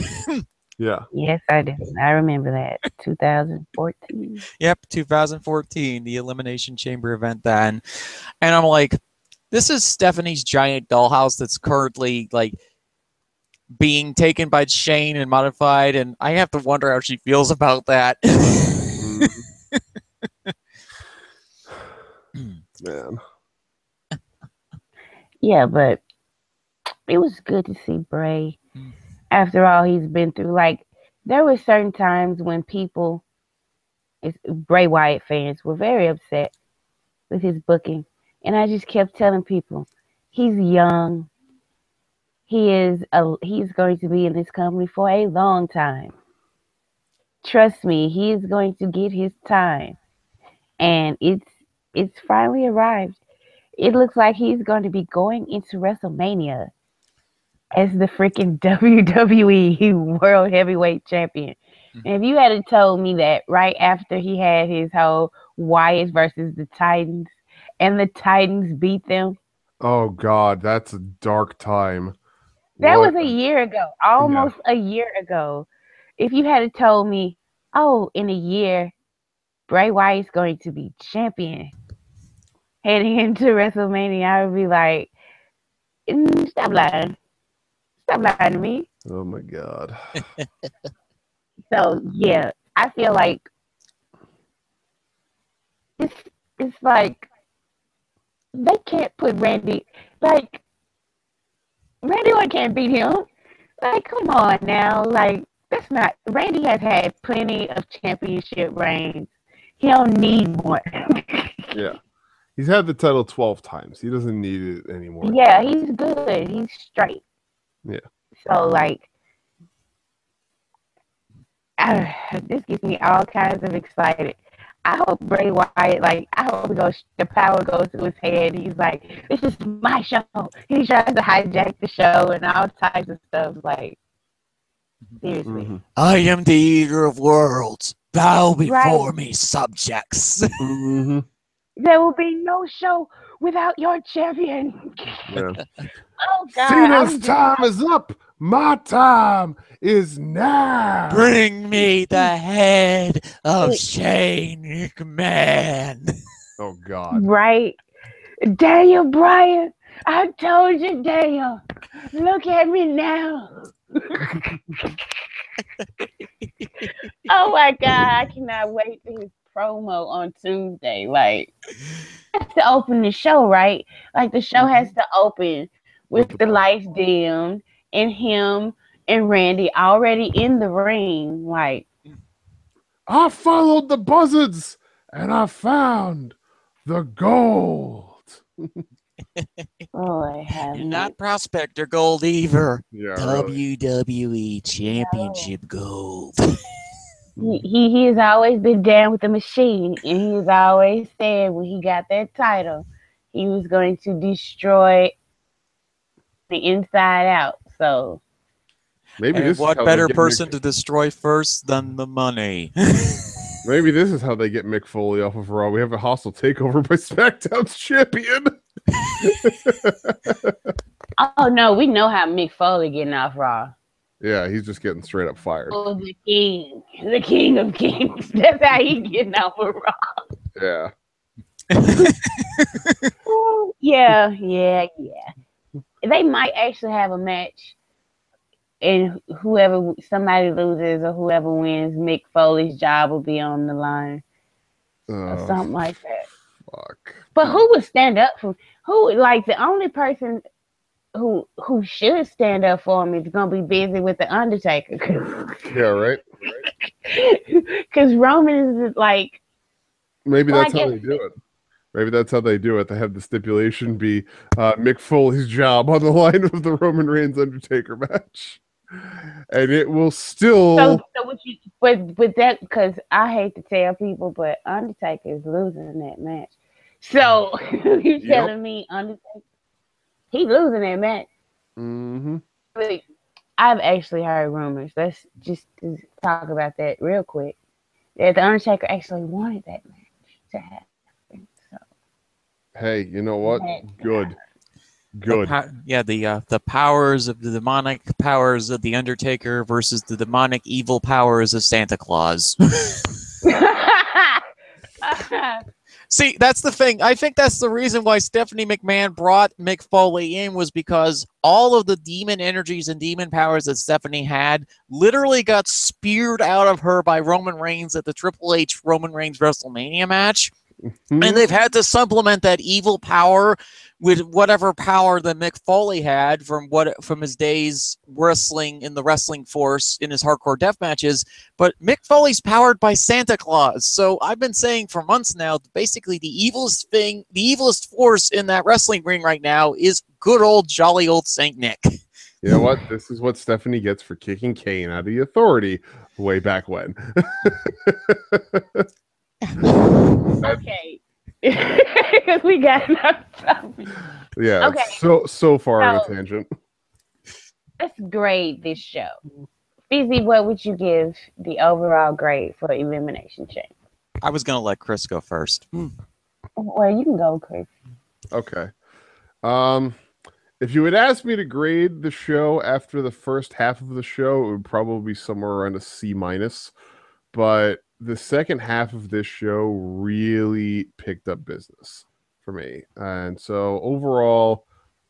S3: Yeah.
S1: Yes, I do. I remember that. 2014.
S2: Yep, 2014, the Elimination Chamber event then. And I'm like, this is Stephanie's giant dollhouse that's currently being taken by Shane and modified, and I have to wonder how she feels about that.
S3: Man.
S1: Yeah, but it was good to see Bray. After all he's been through, there were certain times when Bray Wyatt fans were very upset with his booking. And I just kept telling people, he's young. He's going to be in this company for a long time. Trust me, he is going to get his time. And it's finally arrived. It looks like he's going to be going into WrestleMania as the freaking WWE World Heavyweight Champion. And if you had told me that right after he had his whole Wyatt versus the Titans, and the Titans beat them.
S3: Oh, God, that's a dark time.
S1: That was a year ago, almost a year ago. If you had told me, in a year, Bray Wyatt's going to be champion heading into WrestleMania, I would be like, stop lying. Stop lying to me.
S3: Oh, my God.
S1: So, yeah, I feel like it's like they can't put Randy, Randy Orton can't beat him. Come on now. That's not, Randy has had plenty of championship reigns. He don't need more.
S3: Yeah. He's had the title 12 times. He doesn't need it anymore.
S1: Yeah, he's good. He's straight.
S3: Yeah. So,
S1: this gets me all kinds of excited. I hope Bray Wyatt, I hope the power goes to his head. He's like, this is my show. He tries to hijack the show and all types of stuff. Seriously.
S2: I am the eater of worlds. Bow before me, subjects.
S1: There will be no show without your champion.
S3: Yeah.
S1: Oh, God.
S3: Cena's time is up. My time is now.
S2: Bring me the head of Shane McMahon.
S3: Oh God.
S1: Right. Daniel Bryan, I told you, Daniel. Look at me now. Oh my God, I cannot wait for his promo on Tuesday. Like, has to open the show, right? Like, the show has to open with the lights dimmed and him and Randy already in the ring. Like,
S3: I followed the buzzards and I found the gold.
S1: Lord have
S2: You're
S1: mercy.
S2: not Prospector Gold either.
S3: Yeah, really.
S2: WWE Championship Gold.
S1: He has always been down with the machine, and he has always said when he got that title, he was going to destroy the inside out. So
S3: Maybe
S2: And
S3: this is
S2: what
S3: how
S2: better
S3: they get
S2: person to destroy first than the money?
S3: Maybe this is how they get Mick Foley off of Raw. We have a hostile takeover by SmackDown's champion.
S1: oh no, we know how Mick Foley getting off Raw.
S3: Yeah, he's just getting straight up fired.
S1: Oh, the king of kings. That's how he getting off of Raw.
S3: Yeah.
S1: Yeah. They might actually have a match, and somebody loses or whoever wins, Mick Foley's job will be on the line or something like that.
S3: Fuck.
S1: But who would stand up for who? Like, the only person who should stand up for him is gonna be busy with the Undertaker.
S3: Yeah, right.
S1: Because Roman is like.
S3: Maybe that's how they do it. Maybe that's how they do it. They have the stipulation be Mick Foley's job on the line of the Roman Reigns Undertaker match, and it will still.
S1: So with that, because I hate to tell people, but Undertaker is losing that match. So you telling me Undertaker? He's losing that match.
S3: Mm-hmm.
S1: I've actually heard rumors. Let's just talk about that real quick. That the Undertaker actually wanted that match to happen. So.
S3: Hey, you know what? Good.
S2: The powers of the demonic powers of the Undertaker versus the demonic evil powers of Santa Claus. See, that's the thing. I think that's the reason why Stephanie McMahon brought Mick Foley in, was because all of the demon energies and demon powers that Stephanie had literally got speared out of her by Roman Reigns at the Triple H Roman Reigns WrestleMania match.
S3: Mm-hmm.
S2: And they've had to supplement that evil power with whatever power that Mick Foley had from his days wrestling in the wrestling force in his hardcore death matches. But Mick Foley's powered by Santa Claus. So I've been saying for months now, basically the evilest force in that wrestling ring right now is good old jolly old Saint Nick.
S3: You know what? This is what Stephanie gets for kicking Kane out of the Authority way back when.
S1: Okay. Because we got enough stuff.
S3: Yeah. Okay. So far on a tangent.
S1: Let's grade this show. Fizzy, what would you give the overall grade for Elimination Chamber?
S2: I was going to let Chris go first.
S1: Well, you can go, Chris.
S3: Okay. If you would ask me to grade the show after the first half of the show, it would probably be somewhere around a C-. But the second half of this show really picked up business for me. And so overall,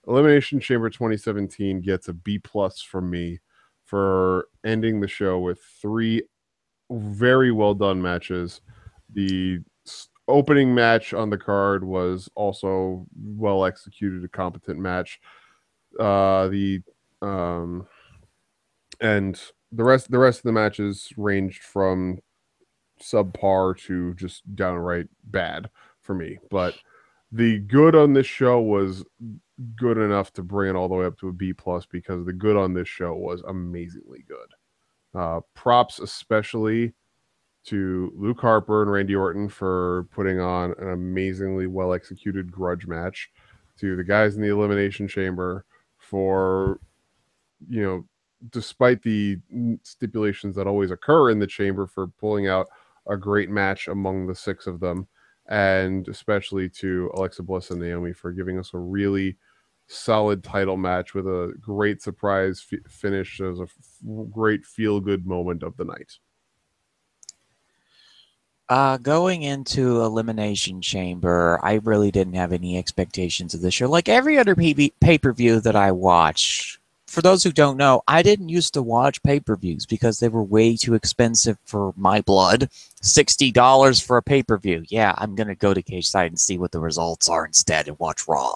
S3: Elimination Chamber 2017 gets a B+ from me for ending the show with 3 very well done matches. The opening match on the card was also well executed, a competent match. And the rest of the matches ranged from subpar to just downright bad for me. But the good on this show was good enough to bring it all the way up to a B+, because the good on this show was amazingly good. Props especially to Luke Harper and Randy Orton for putting on an amazingly well executed grudge match, to the guys in the Elimination Chamber for, despite the stipulations that always occur in the chamber, for pulling out a great match among the 6 of them, and especially to Alexa Bliss and Naomi for giving us a really solid title match with a great surprise finish as a great feel-good moment of the night.
S2: Going into Elimination Chamber, I really didn't have any expectations of this show. Like every other pay-per-view that I watch, for those who don't know, I didn't used to watch pay-per-views because they were way too expensive for my blood. $60 for a pay-per-view. Yeah, I'm going to go to Cageside and see what the results are instead and watch Raw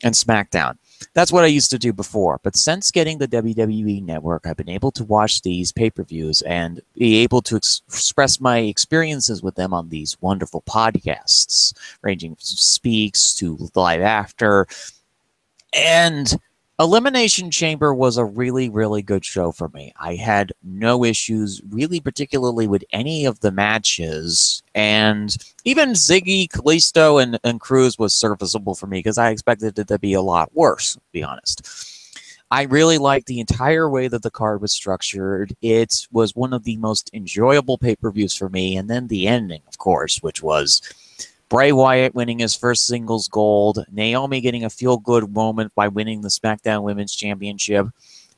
S2: and SmackDown. That's what I used to do before. But since getting the WWE Network, I've been able to watch these pay-per-views and be able to express my experiences with them on these wonderful podcasts, ranging from Speaks to Live After. And Elimination Chamber was a really, really good show for me. I had no issues, really, particularly with any of the matches. And even Ziggy, Kalisto, and Cruz was serviceable for me because I expected it to be a lot worse, to be honest. I really liked the entire way that the card was structured. It was one of the most enjoyable pay-per-views for me. And then the ending, of course, which was Bray Wyatt winning his first singles gold, Naomi getting a feel-good moment by winning the SmackDown Women's Championship,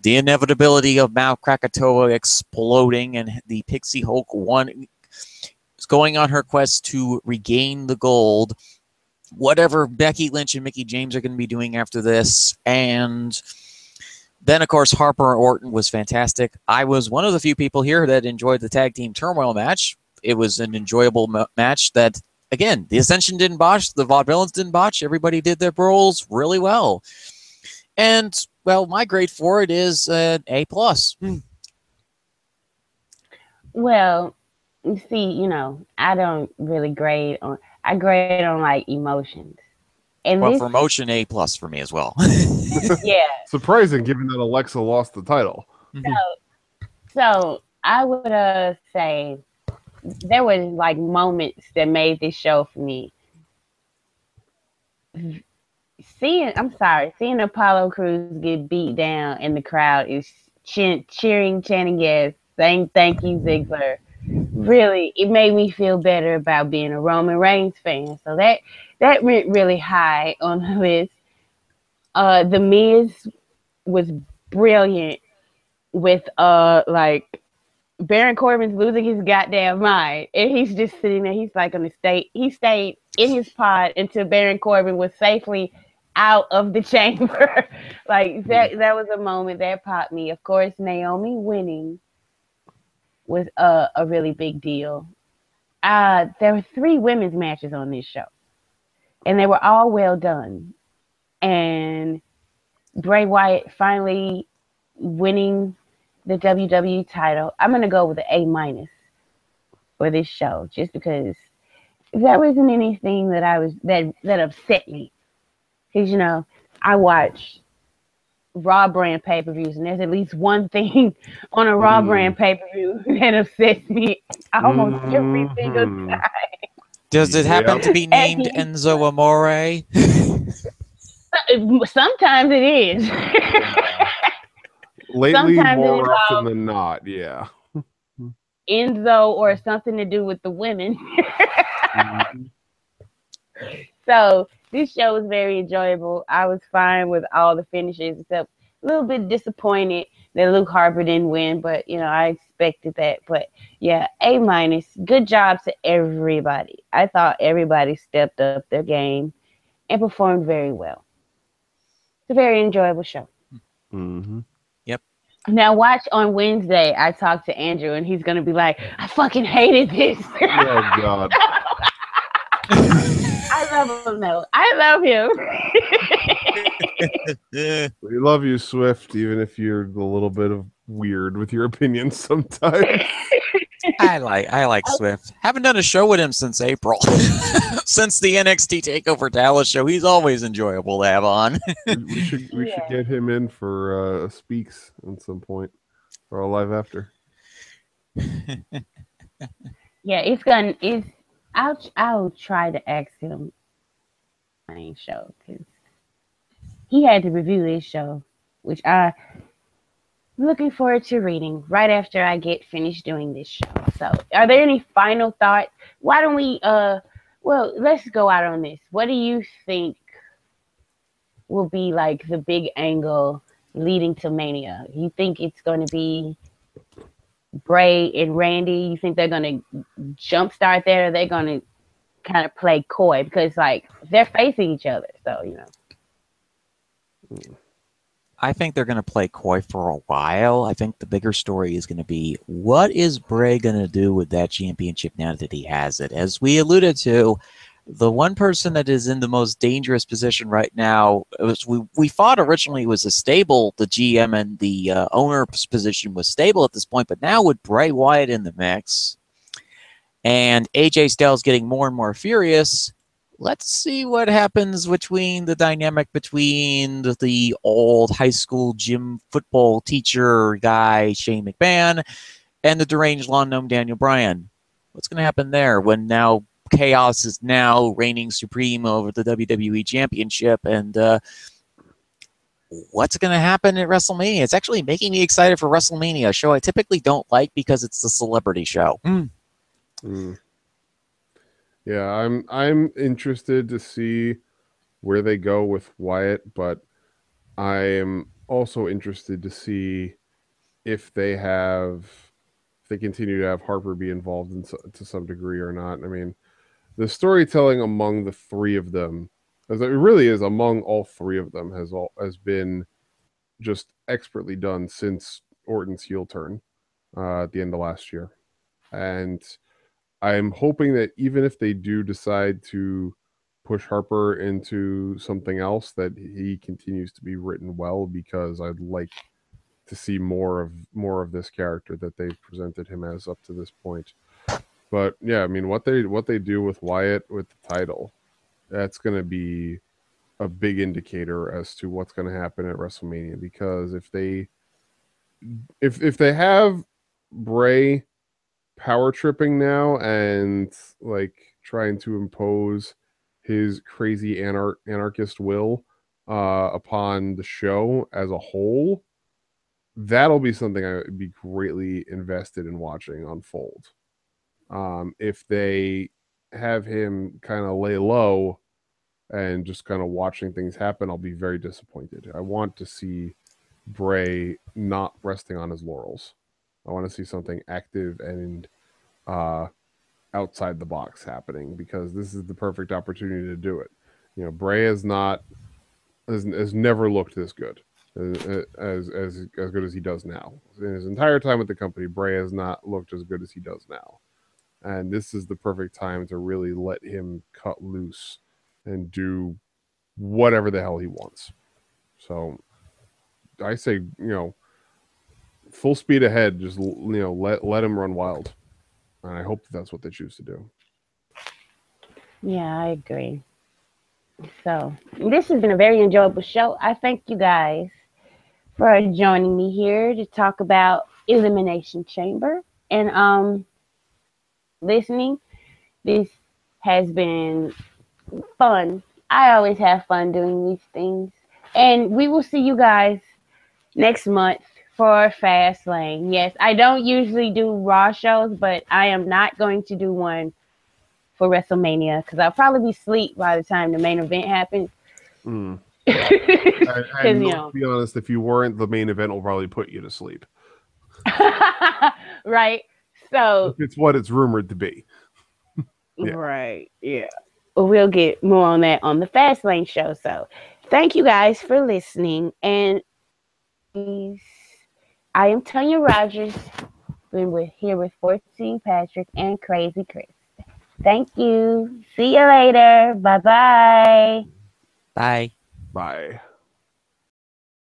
S2: the inevitability of Mount Krakatoa exploding, and the Pixie Hulk going on her quest to regain the gold, whatever Becky Lynch and Mickie James are going to be doing after this, and then, of course, Harper and Orton was fantastic. I was one of the few people here that enjoyed the Tag Team Turmoil match. It was an enjoyable match that, again, the Ascension didn't botch, the Vaudevillains didn't botch, everybody did their roles really well. And, well, my grade for it is an A+.
S1: Well, you see, I don't really grade on, I grade on like emotions. And
S2: well, for motion, A+ for me as well.
S1: Yeah.
S3: Surprising, given that Alexa lost the title.
S1: So I would say there was like moments that made this show for me. Seeing Apollo Crews get beat down and the crowd is cheering, chanting yes, saying thank you, Ziggler. Really, it made me feel better about being a Roman Reigns fan. So that went really high on the list. The Miz was brilliant with like Baron Corbin's losing his goddamn mind, and he's just sitting there. He's like on the stage. He stayed in his pod until Baron Corbin was safely out of the chamber. Like that was a moment that popped me. Of course, Naomi winning was a really big deal. There were 3 women's matches on this show, and they were all well done. And Bray Wyatt finally winning the WWE title. I'm gonna go with an A- for this show, just because there wasn't anything that upset me. Because I watch Raw brand pay-per-views, and there's at least one thing on a Raw brand pay-per-view that upsets me almost every single time.
S2: Does it happen to be named Enzo Amore?
S1: Sometimes it is.
S3: Lately, more often than not, yeah.
S1: Enzo or something to do with the women. So this show was very enjoyable. I was fine with all the finishes, except a little bit disappointed that Luke Harper didn't win, but I expected that. But yeah, A-. Good job to everybody. I thought everybody stepped up their game and performed very well. It's a very enjoyable show.
S2: Yep.
S1: Now watch on Wednesday. I talked to Andrew, and he's gonna be like, "I fucking hated this."
S3: Oh God.
S1: I love him though. I love him.
S3: We love you, Swift, even if you're a little bit of weird with your opinions sometimes.
S2: I like Swift. Haven't done a show with him since April. Since the NXT TakeOver Dallas show, he's always enjoyable to have on.
S3: we should get him in for Speaks at some point, or a Live After.
S1: Yeah, I'll try to ask him my show, because he had to review this show, which I'm looking forward to reading right after I get finished doing this show. So, are there any final thoughts? Why don't we let's go out on this. What do you think will be like the big angle leading to Mania? You think it's going to be Bray and Randy? You think they're going to jumpstart there? Or are they going to kind of play coy? Because like they're facing each other, so
S2: I think they're going to play coy for a while. I think the bigger story is going to be, what is Bray going to do with that championship now that he has it? As we alluded to, the one person that is in the most dangerous position right now, we thought originally was a stable, the GM and the owner's position was stable at this point, but now with Bray Wyatt in the mix and AJ Styles getting more and more furious, let's see what happens between the dynamic between the old high school gym football teacher guy, Shane McMahon, and the deranged lawn gnome, Daniel Bryan. What's going to happen there when now Chaos is now reigning supreme over the WWE Championship? And what's going to happen at WrestleMania? It's actually making me excited for WrestleMania, a show I typically don't like because it's the celebrity show.
S3: Yeah, I'm interested to see where they go with Wyatt, but I am also interested to see if they continue to have Harper be involved to some degree or not. I mean, the storytelling among the three of them, as it really is among all three of them, has been just expertly done since Orton's heel turn at the end of last year. And I'm hoping that even if they do decide to push Harper into something else, that he continues to be written well, because I'd like to see more of this character that they've presented him as up to this point. But yeah, I mean, what they do with Wyatt with the title, that's going to be a big indicator as to what's going to happen at WrestleMania. Because if they have Bray power tripping now and like trying to impose his crazy anarchist will upon the show as a whole, that'll be something I would be greatly invested in watching unfold. If they have him kind of lay low and just kind of watching things happen, I'll be very disappointed. I want to see Bray not resting on his laurels. I want to see something active and outside the box happening, because this is the perfect opportunity to do it. You know, Bray has never looked this good as good as he does now. In his entire time with the company, Bray has not looked as good as he does now. And this is the perfect time to really let him cut loose and do whatever the hell he wants. So I say, full speed ahead. Just, let him run wild. And I hope that's what they choose to do.
S1: Yeah, I agree. So this has been a very enjoyable show. I thank you guys for joining me here to talk about Elimination Chamber and listening. This has been fun. I always have fun doing these things. And we will see you guys next month for Fastlane. Yes, I don't usually do Raw shows, but I am not going to do one for WrestleMania because I'll probably be asleep by the time the main event happens.
S3: And to be honest, if you weren't, the main event will probably put you to sleep.
S1: Right. So
S3: it's what it's rumored to be.
S1: Yeah. Right. Yeah. We'll get more on that on the Fastlane show. So thank you guys for listening. And I am Tonya Rodgers. We're here with 14 Patrick and Crazy Chris. Thank you. See you later. Bye-bye.
S2: Bye.
S3: Bye.